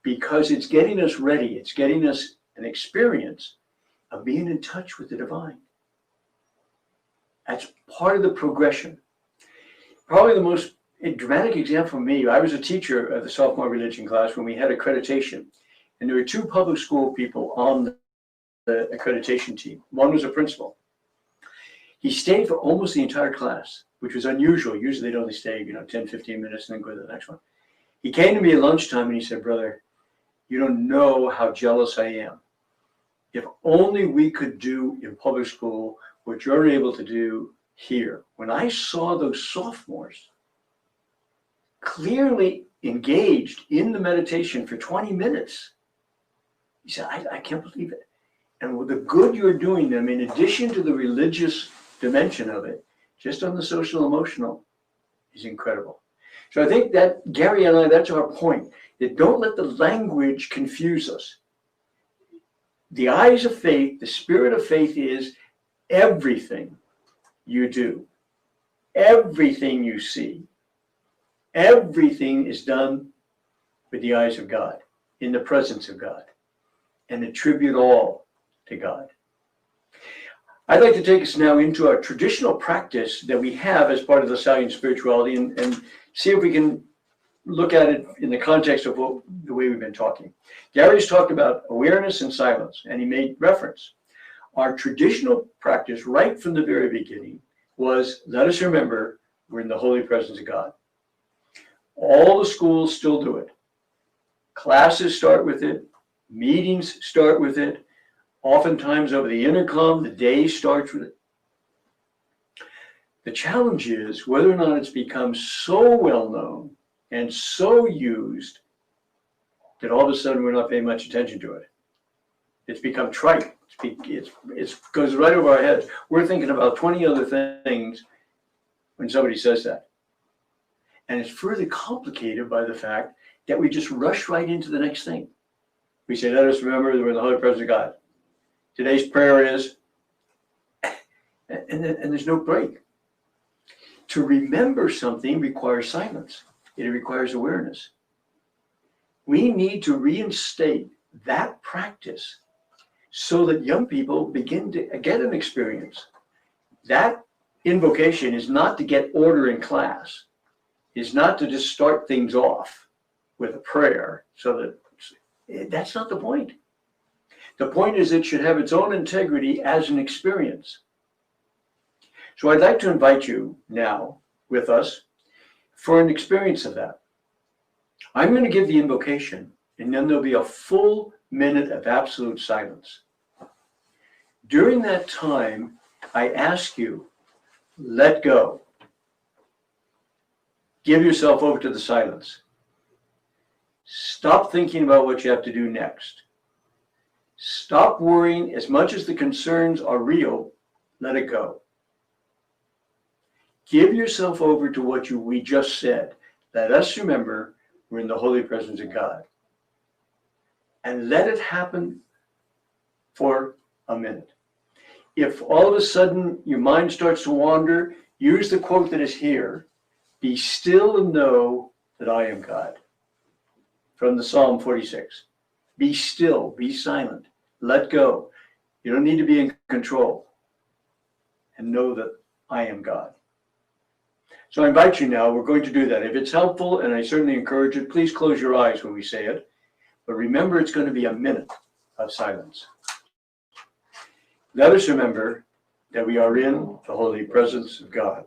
Because it's getting us ready. It's getting us an experience of being in touch with the divine. That's part of the progression. Probably the most dramatic example for me, I was a teacher of the sophomore religion class when we had accreditation. And there were 2 public school people on the accreditation team. One was a principal. He stayed for almost the entire class, which was unusual. Usually they'd only stay, 10, 15 minutes and then go to the next one. He came to me at lunchtime and he said, brother, you don't know how jealous I am. If only we could do in public school what you're able to do here. When I saw those sophomores clearly engaged in the meditation for 20 minutes, he said, I can't believe it. And with the good you're doing them, in addition to the religious dimension of it, just on the social emotional, is incredible. So I think that Gery and I, that's our point, that don't let the language confuse us. The eyes of faith, the spirit of faith is everything you do, everything you see, everything is done with the eyes of God, in the presence of God, and attribute all to God. I'd like to take us now into our traditional practice that we have as part of the Lasallian spirituality and see if we can look at it in the context of the way we've been talking. Gery's talked about awareness and silence, and he made reference. Our traditional practice right from the very beginning was, let us remember we're in the holy presence of God. All the schools still do it. Classes start with it. Meetings start with it. Oftentimes over the intercom, the day starts with it. The challenge is whether or not it's become so well known and so used that all of a sudden we're not paying much attention to it. It's become trite. It goes right over our heads. We're thinking about 20 other things when somebody says that. And it's further complicated by the fact that we just rush right into the next thing. We say, let us remember that we're in the holy presence of God. Today's prayer is, and there's no break. To remember something requires silence. It requires awareness. We need to reinstate that practice so that young people begin to get an experience. That invocation is not to get order in class. It's not to just start things off with a prayer so that that's not the point. The point is it should have its own integrity as an experience. So I'd like to invite you now with us for an experience of that. I'm going to give the invocation, and then there'll be a full minute of absolute silence. During that time, I ask you, let go. Give yourself over to the silence. Stop thinking about what you have to do next. Stop worrying. As much as the concerns are real, let it go. Give yourself over to what we just said. Let us remember we're in the holy presence of God. And let it happen for a minute. If all of a sudden your mind starts to wander, use the quote that is here. Be still and know that I am God. From the Psalm 46. Be still, be silent, let go. You don't need to be in control. And know that I am God. So I invite you now, we're going to do that. If it's helpful, and I certainly encourage it, please close your eyes when we say it. But remember, it's going to be a minute of silence. Let us remember that we are in the holy presence of God.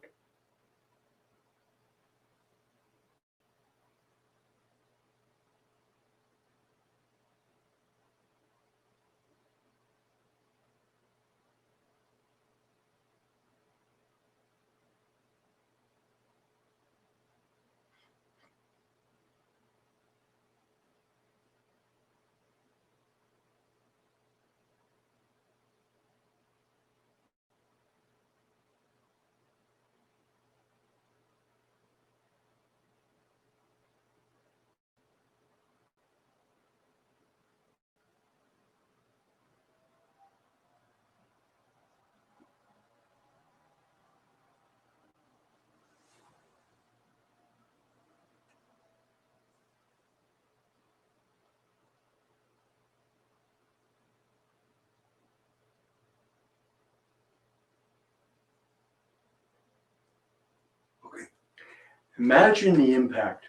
Imagine the impact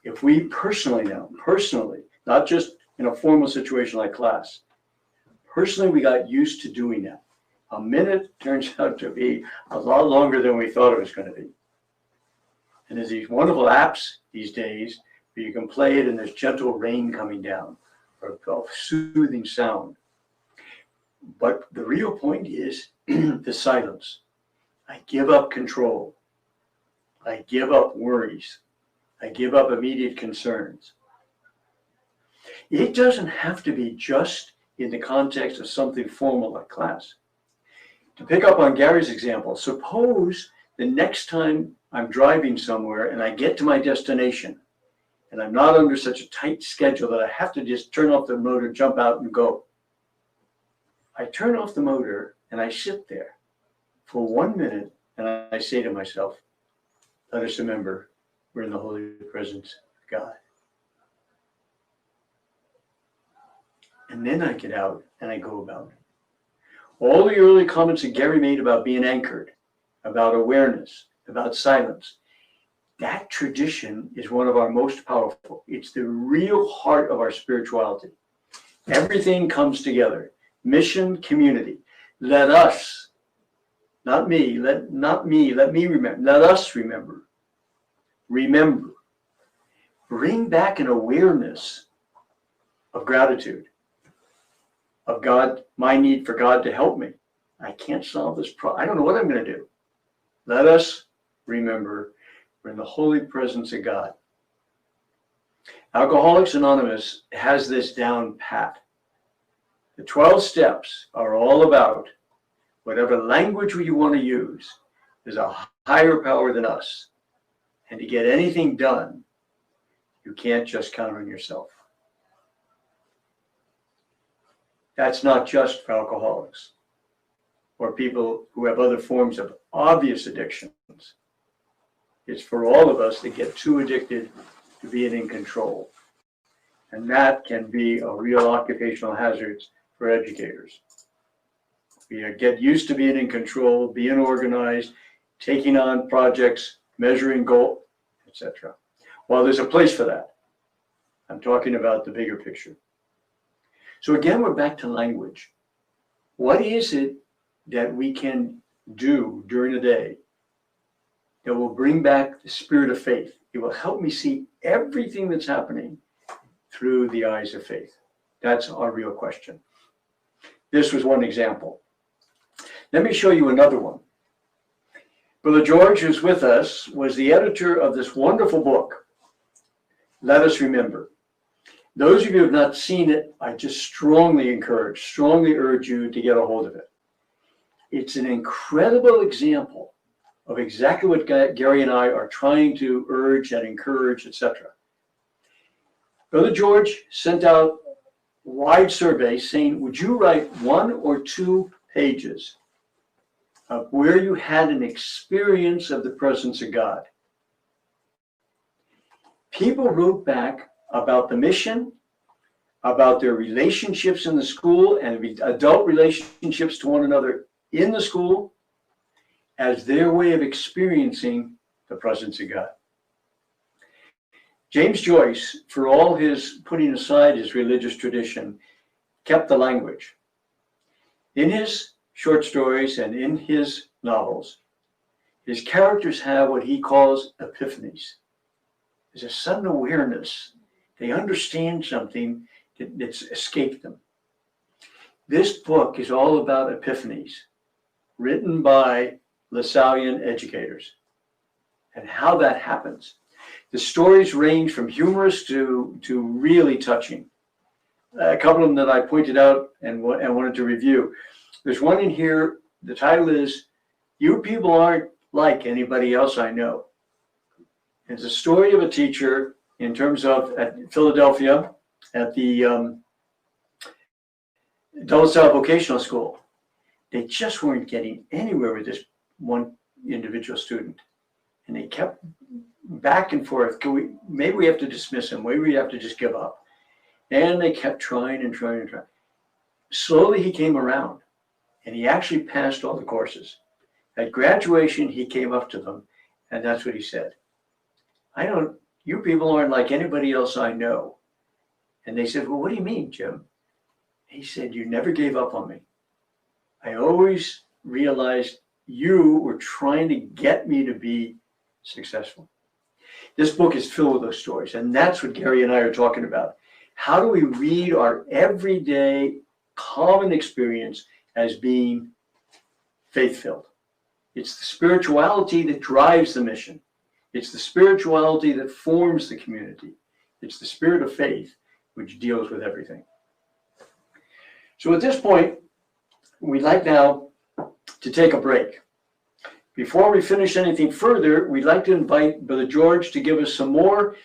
if we personally, not just in a formal situation like class, personally, we got used to doing that. A minute turns out to be a lot longer than we thought it was going to be. And there's these wonderful apps these days where you can play it and there's gentle rain coming down or soothing sound. But the real point is the silence. I give up control. I give up worries. I give up immediate concerns. It doesn't have to be just in the context of something formal like class. To pick up on Gary's example, suppose the next time I'm driving somewhere and I get to my destination and I'm not under such a tight schedule that I have to just turn off the motor, jump out and go. I turn off the motor and I sit there for 1 minute and I say to myself, let us remember we're in the holy presence of God. And then I get out and I go about it. All the early comments that Gery made about being anchored, about awareness, about silence, that tradition is one of our most powerful. It's the real heart of our spirituality. Everything comes together. Mission, community. Let us, not me, let me remember. Let us remember. Remember. Bring back an awareness of gratitude, of God, my need for God to help me. I can't solve this problem. I don't know what I'm going to do. Let us remember we're in the holy presence of God. Alcoholics Anonymous has this down pat. The 12 steps are all about whatever language you want to use, there's a higher power than us. And to get anything done, you can't just count on yourself. That's not just for alcoholics or people who have other forms of obvious addictions. It's for all of us that get too addicted to being in control. And that can be a real occupational hazard for educators. We get used to being in control, being organized, taking on projects, measuring goals, etc. Well, there's a place for that. I'm talking about the bigger picture. So again, we're back to language. What is it that we can do during the day that will bring back the spirit of faith? It will help me see everything that's happening through the eyes of faith. That's our real question. This was one example. Let me show you another one. Brother George, who's with us, was the editor of this wonderful book, Let Us Remember. Those of you who have not seen it, I just strongly urge you to get a hold of it. It's an incredible example of exactly what Gery and I are trying to urge and encourage, etc. Brother George sent out wide surveys saying, would you write 1 or 2 pages of where you had an experience of the presence of God? People wrote back about the mission, about their relationships in the school and adult relationships to one another in the school as their way of experiencing the presence of God. James Joyce, for all his putting aside his religious tradition, kept the language. In his short stories and in his novels, his characters have what he calls epiphanies. There's a sudden awareness. They understand something that's escaped them. This book is all about epiphanies, written by Lasallian educators, and how that happens. The stories range from humorous to really touching. A couple of them that I pointed out and wanted to review. There's one in here, the title is, You People Aren't Like Anybody Else I Know. It's a story of a teacher in terms of at Philadelphia at the De La Salle Vocational School. They just weren't getting anywhere with this one individual student. And they kept back and forth. Maybe we have to dismiss him. Maybe we have to just give up. And they kept trying and trying and trying. Slowly he came around and he actually passed all the courses. At graduation, he came up to them and that's what he said. you people aren't like anybody else I know. And they said, well, what do you mean, Jim? He said, you never gave up on me. I always realized you were trying to get me to be successful. This book is filled with those stories, and that's what Gery and I are talking about. How do we read our everyday common experience as being faith-filled? It's the spirituality that drives the mission. It's the spirituality that forms the community. It's the spirit of faith which deals with everything. So at this point, we'd like now to take a break. Before we finish anything further, we'd like to invite Brother George to give us some more,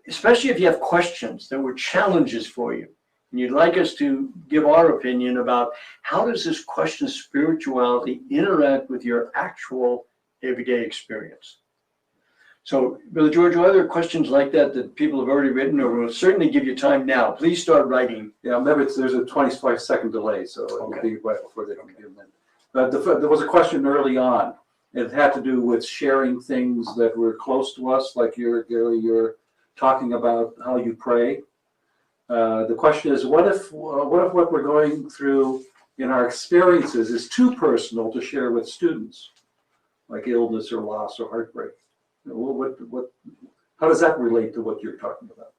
especially if you have questions that were challenges for you, and you'd like us to give our opinion about how does this question of spirituality interact with your actual everyday experience. So, Brother George, are there questions like that people have already written, or we'll certainly give you time now? Please start writing. Yeah, remember, there's a 25-second delay, so it'll be right before they can give them in. There was a question early on. It had to do with sharing things that were close to us, like you're talking about how you pray. The question is, what if what we're going through in our experiences is too personal to share with students, like illness or loss or heartbreak? How does that relate to what you're talking about?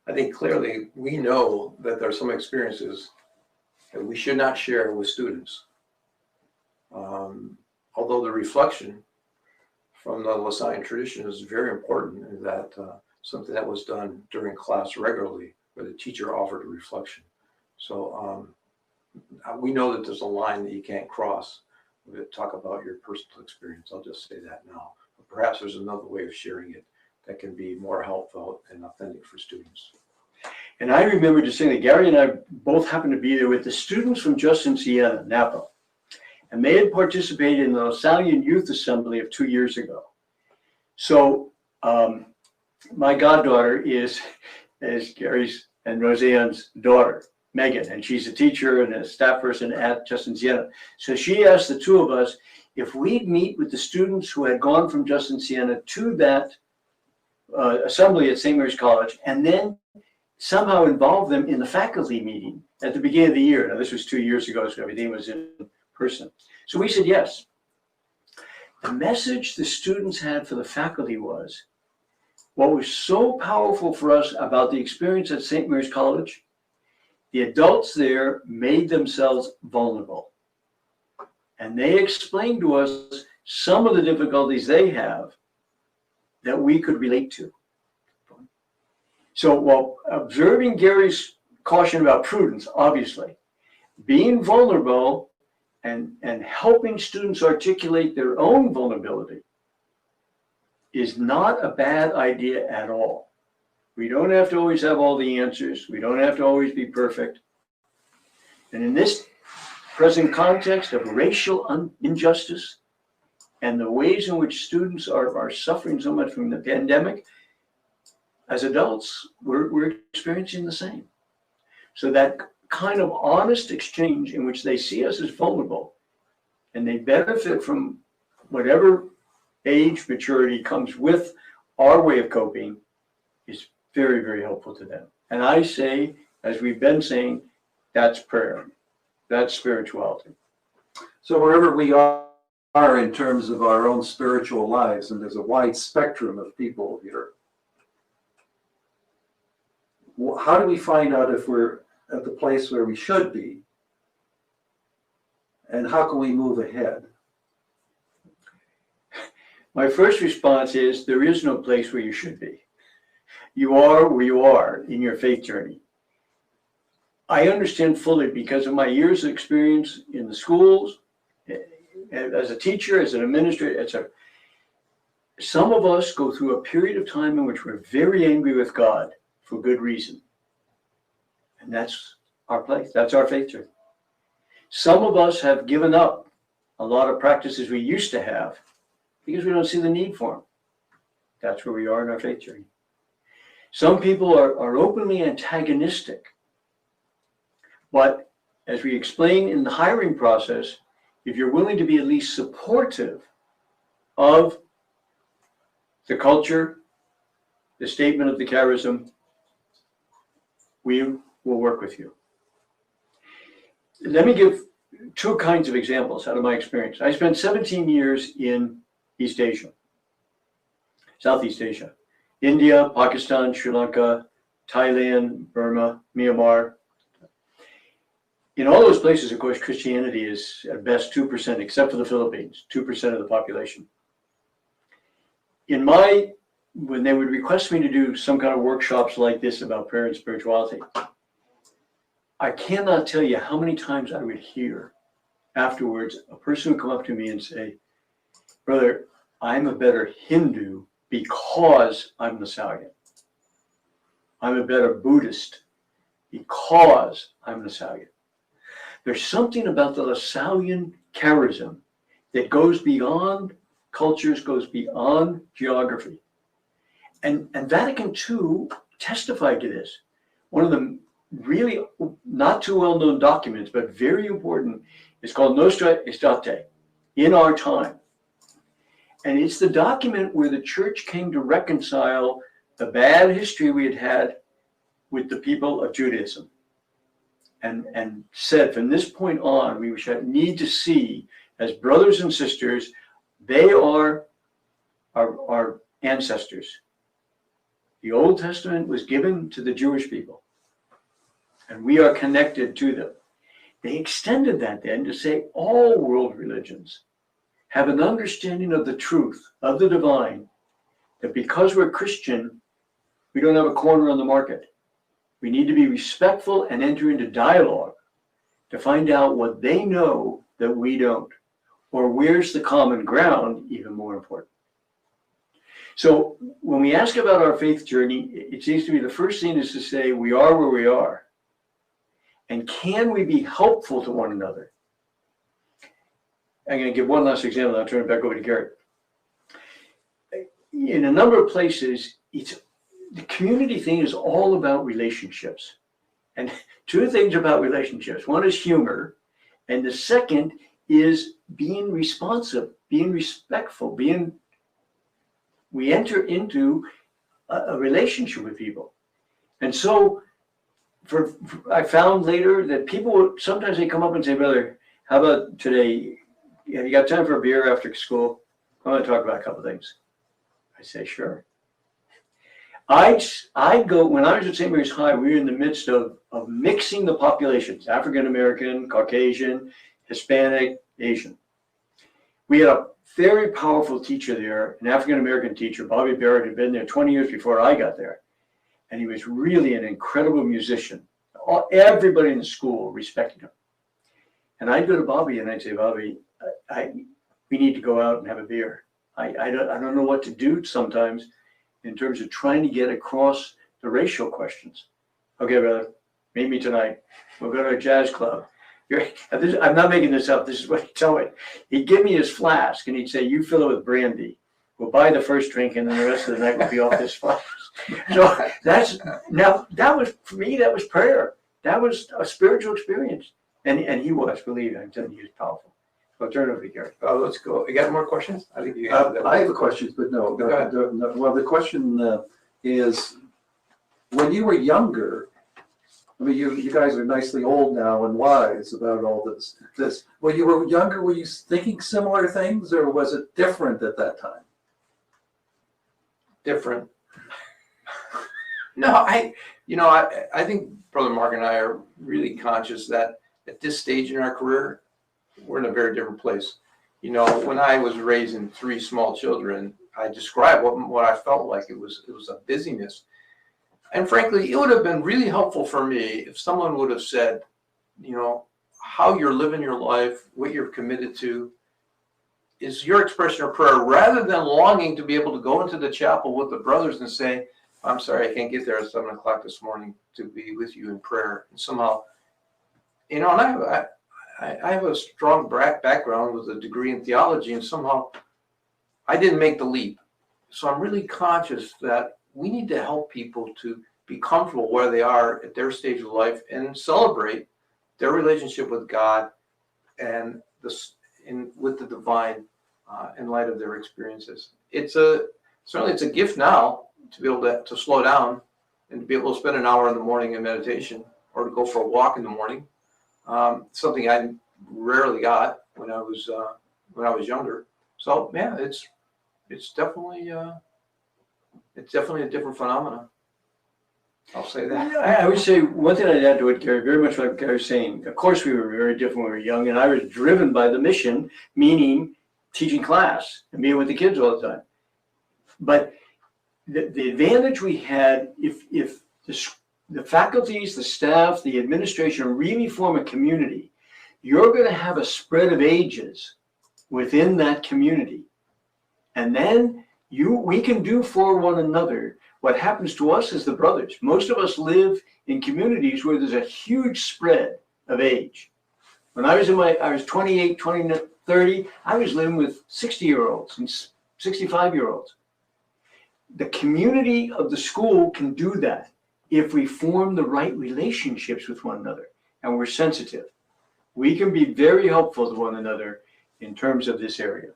I think clearly we know that there are some experiences that we should not share with students. Although the reflection from the Lasallian tradition is very important, in that something that was done during class regularly, where the teacher offered a reflection. So we know that there's a line that you can't cross. We'll talk about your personal experience. I'll just say that now. But perhaps there's another way of sharing it that can be more helpful and authentic for students. And I remember distinctly, Gery and I both happened to be there with the students from Justin Siena, Napa. And they had participated in the Lasallian Youth Assembly of 2 years ago. So my goddaughter is Gery's and Roseanne's daughter, Megan, and she's a teacher and a staff person at Justin Siena. So she asked the two of us if we'd meet with the students who had gone from Justin Siena to that assembly at St. Mary's College, and then somehow involve them in the faculty meeting at the beginning of the year. Now, this was 2 years ago, so everything was in person. So we said yes. The message the students had for the faculty was, what was so powerful for us about the experience at St. Mary's College, the adults there made themselves vulnerable. And they explained to us some of the difficulties they have that we could relate to. So while observing Gery's caution about prudence, obviously, being vulnerable and helping students articulate their own vulnerability is not a bad idea at all. We don't have to always have all the answers. We don't have to always be perfect. And in this present context of racial injustice and the ways in which students are suffering so much from the pandemic, as adults, we're experiencing the same. So that kind of honest exchange in which they see us as vulnerable and they benefit from whatever age maturity comes with our way of coping is very, very helpful to them. And I say, as we've been saying, that's prayer. That's spirituality. So wherever we are in terms of our own spiritual lives, and there's a wide spectrum of people here, how do we find out if we're at the place where we should be? And how can we move ahead? My first response is there is no place where you should be. You are where you are in your faith journey. I understand fully because of my years of experience in the schools, as a teacher, as an administrator, etc. Some of us go through a period of time in which we're very angry with God for good reason. And that's our place. That's our faith journey. Some of us have given up a lot of practices we used to have because we don't see the need for them. That's where we are in our faith journey. Some people are openly antagonistic. But as we explain in the hiring process, if you're willing to be at least supportive of the culture, the statement of the charism, we will work with you. Let me give two kinds of examples out of my experience. I spent 17 years in East Asia, Southeast Asia, India, Pakistan, Sri Lanka, Thailand, Burma, Myanmar. In all those places, of course, Christianity is at best 2%, except for the Philippines, 2% of the population. When they would request me to do some kind of workshops like this about prayer and spirituality, I cannot tell you how many times I would hear afterwards a person would come up to me and say, "Brother, I'm a better Hindu because I'm Lasallian. I'm a better Buddhist because I'm Lasallian." There's something about the Lasallian charism that goes beyond cultures, goes beyond geography. And Vatican II testified to this. One of the really not too well-known documents, but very important, is called Nostra Aetate, In Our Time. And it's the document where the church came to reconcile the bad history we had had with the people of Judaism. And said from this point on, we should need to see as brothers and sisters, they are our ancestors. The Old Testament was given to the Jewish people, and we are connected to them. They extended that then to say all world religions have an understanding of the truth, of the divine, that because we're Christian, we don't have a corner on the market. We need to be respectful and enter into dialogue to find out what they know that we don't, or where's the common ground, even more important. So when we ask about our faith journey, it seems to me the first thing is to say we are where we are. And can we be helpful to one another? I'm going to give one last example, and I'll turn it back over to Gery. In a number of places, the community thing is all about relationships. And two things about relationships. One is humor, and the second is being responsive, being respectful, we enter into a relationship with people. And so I found later that people, sometimes they come up and say, "Brother, how about today? Have you got time for a beer after school? I want to talk about a couple of things." I say, "Sure." I go, when I was at St. Mary's High, we were in the midst of mixing the populations, African American, Caucasian, Hispanic, Asian. We had a very powerful teacher there, an African American teacher, Bobby Barrett, had been there 20 years before I got there. And he was really an incredible musician. Everybody in the school respected him. And I'd go to Bobby and I'd say, "Bobby, we need to go out and have a beer. I don't know what to do sometimes in terms of trying to get across the racial questions." "Okay, brother, meet me tonight. We'll go to a jazz club." I'm not making this up. This is what he'd tell me. He'd give me his flask and he'd say, "You fill it with brandy. We'll buy the first drink and then the rest of the night will be off this flask." So that was, for me, that was prayer. That was a spiritual experience. And he was, believe me, I'm telling you, he was powerful. So I'll turn it over to Gery. Let's go. You got more questions? I think you have. I have a question, but no. Go ahead. Well, the question is, when you were younger, I mean, you guys are nicely old now and wise about all this. When you were younger, were you thinking similar things, or was it different at that time? Different. No, I think Brother Mark and I are really conscious that at this stage in our career, we're in a very different place. When I was raising 3 small children, I described what I felt like. It was a busyness. And frankly, it would have been really helpful for me if someone would have said, how you're living your life, what you're committed to, is your expression of prayer, rather than longing to be able to go into the chapel with the brothers and say, "I'm sorry, I can't get there at 7 o'clock this morning to be with you in prayer." And somehow, and I have a strong background with a degree in theology, and somehow I didn't make the leap. So I'm really conscious that we need to help people to be comfortable where they are at their stage of life and celebrate their relationship with God and with the divine in light of their experiences. Certainly it's a gift now to be able to slow down and to be able to spend an hour in the morning in meditation or to go for a walk in the morning. Something I rarely got when I was younger. So yeah, it's definitely a different phenomenon. I'll say that. I would say one thing I'd add to it, Gery, very much like Gary was saying. Of course, we were very different when we were young, and I was driven by the mission, meaning teaching class and being with the kids all the time. But the advantage we had, if the faculties, the staff, the administration really form a community, you're going to have a spread of ages within that community. And then we can do for one another what happens to us as the brothers. Most of us live in communities where there's a huge spread of age. When I was 28, 20, 30, I was living with 60-year-olds and 65-year-olds. The community of the school can do that if we form the right relationships with one another and we're sensitive. We can be very helpful to one another in terms of this area.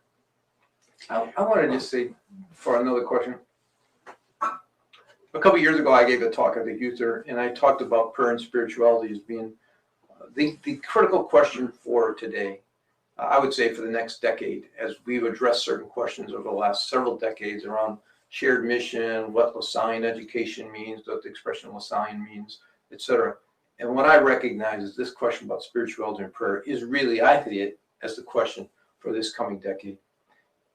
I want to just say, for another question, a couple of years ago, I gave a talk at the youth there, and I talked about prayer and spirituality as being the critical question for today. I would say for the next decade, as we've addressed certain questions over the last several decades around shared mission, what Lasallian education means, what the expression Lasallian means, etc. And what I recognize is this question about spirituality and prayer is really, I see it as the question for this coming decade.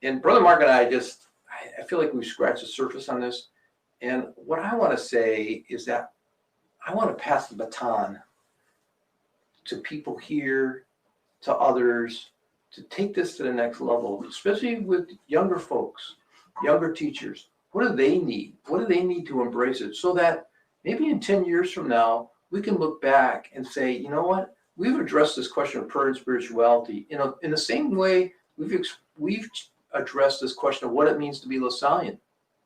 And Brother Mark and I feel like we've scratched the surface on this. And what I want to say is that I want to pass the baton to people here, to others, to take this to the next level, especially with younger folks, younger teachers. What do they need? What do they need to embrace it so that maybe in 10 years from now, we can look back and say, you know what? We've addressed this question of prayer and spirituality in the same way we've addressed this question of what it means to be Lasallian.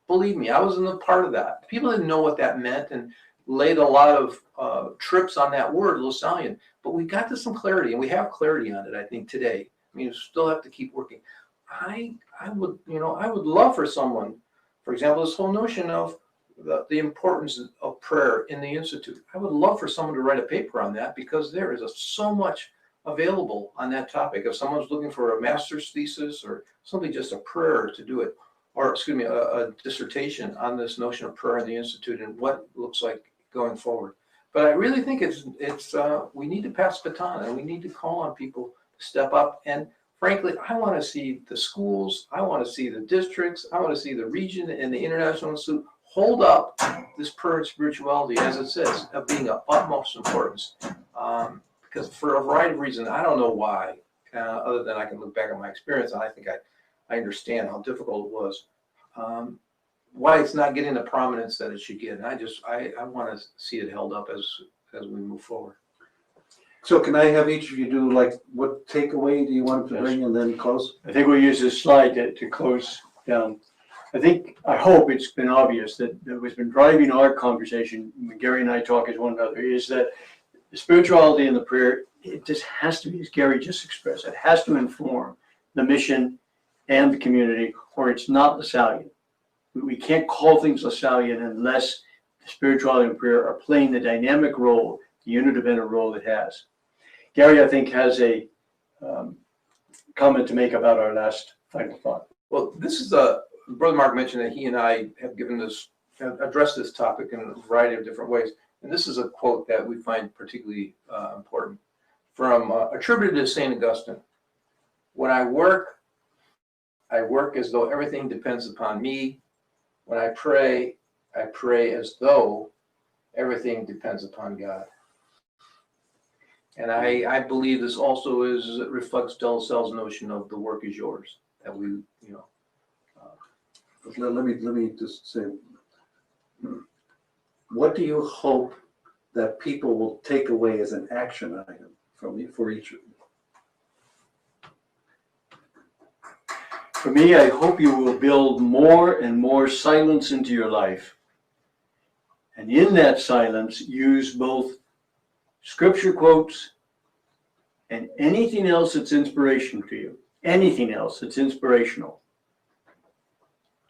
Believe me, I was in a part of that. People didn't know what that meant and laid a lot of trips on that word, Lasallian. But we got to some clarity, and we have clarity on it, I think, today. I mean, you still have to keep working. I would love for someone, for example, this whole notion of the importance of prayer in the Institute. I would love for someone to write a paper on that because there is so much available on that topic. If someone's looking for a master's thesis or something, just a prayer to do it, or excuse me, a dissertation on this notion of prayer in the Institute and what it looks like going forward. But I really think we need to pass the baton and we need to call on people to step up. And frankly, I want to see the schools, I want to see the districts, I want to see the region and the International Institute hold up this prayer and spirituality, as it says, of being of utmost importance. Because for a variety of reasons, I don't know why, other than I can look back at my experience, and I think I understand how difficult it was, why it's not getting the prominence that it should get. And I want to see it held up as we move forward. So can I have each of you do what takeaway do you want to bring and then close? I think we'll use this slide to close down. I hope it's been obvious that what's been driving our conversation when Gery and I talk as one another is that the spirituality and the prayer, it just has to be, as Gery just expressed, it has to inform the mission and the community, or it's not Lasallian. We can't call things Lasallian unless the spirituality and prayer are playing the dynamic role, the unidependent role it has. Gery, I think, has a comment to make about our last final thought. Well, this is Brother Mark mentioned that he and I have addressed this topic in a variety of different ways. And this is a quote that we find particularly important from attributed to St. Augustine. When I work as though everything depends upon me. When I pray as though everything depends upon God. And I believe this also reflects De La Salle's notion of the work is yours. That we, Let me just say, what do you hope that people will take away as an action item from you for each of you? For me, I hope you will build more and more silence into your life. And in that silence, use both scripture quotes and anything else that's inspiration to you. anything else that's inspirational.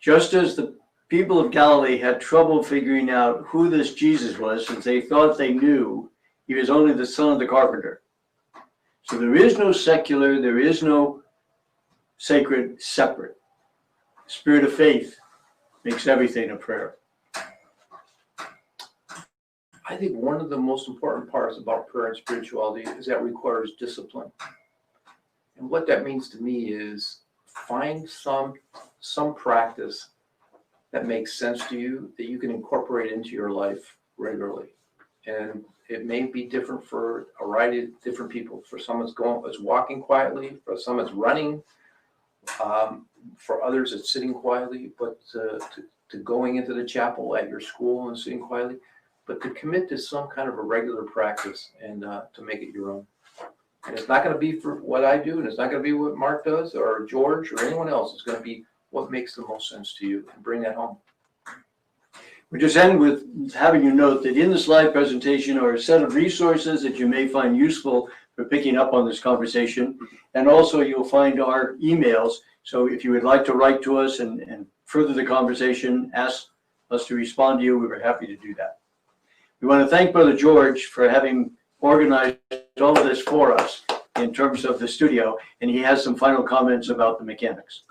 Just as the people of Galilee had trouble figuring out who this Jesus was, since they thought they knew he was only the son of the carpenter. So there is no secular, there is no sacred separate. The spirit of faith makes everything a prayer. I think one of the most important parts about prayer and spirituality is that it requires discipline. And what that means to me is find some practice that makes sense to you that you can incorporate into your life regularly. And it may be different for a variety of different people. For some it's walking quietly, for some it's running, for others it's sitting quietly, but to going into the chapel at your school and sitting quietly, but to commit to some kind of a regular practice and to make it your own. And it's not going to be for what I do, and it's not going to be what Mark does or George or anyone else. It's going to be what makes the most sense to you, and bring that home. We just end with having you note that in the slide presentation are a set of resources that you may find useful for picking up on this conversation. And also you'll find our emails. So if you would like to write to us and further the conversation, ask us to respond to you, we were happy to do that. We want to thank Brother George for having organized all of this for us in terms of the studio. And he has some final comments about the mechanics.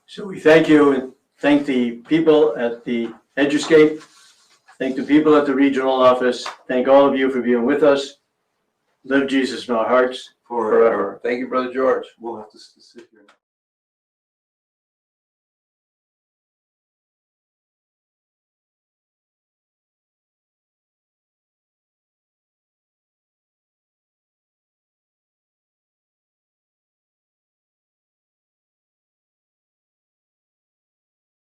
So we thank you and thank the people at the Eduscape. Thank the people at the regional office. Thank all of you for being with us. Live Jesus in our hearts forever. Thank you, Brother George. We'll have to sit here now.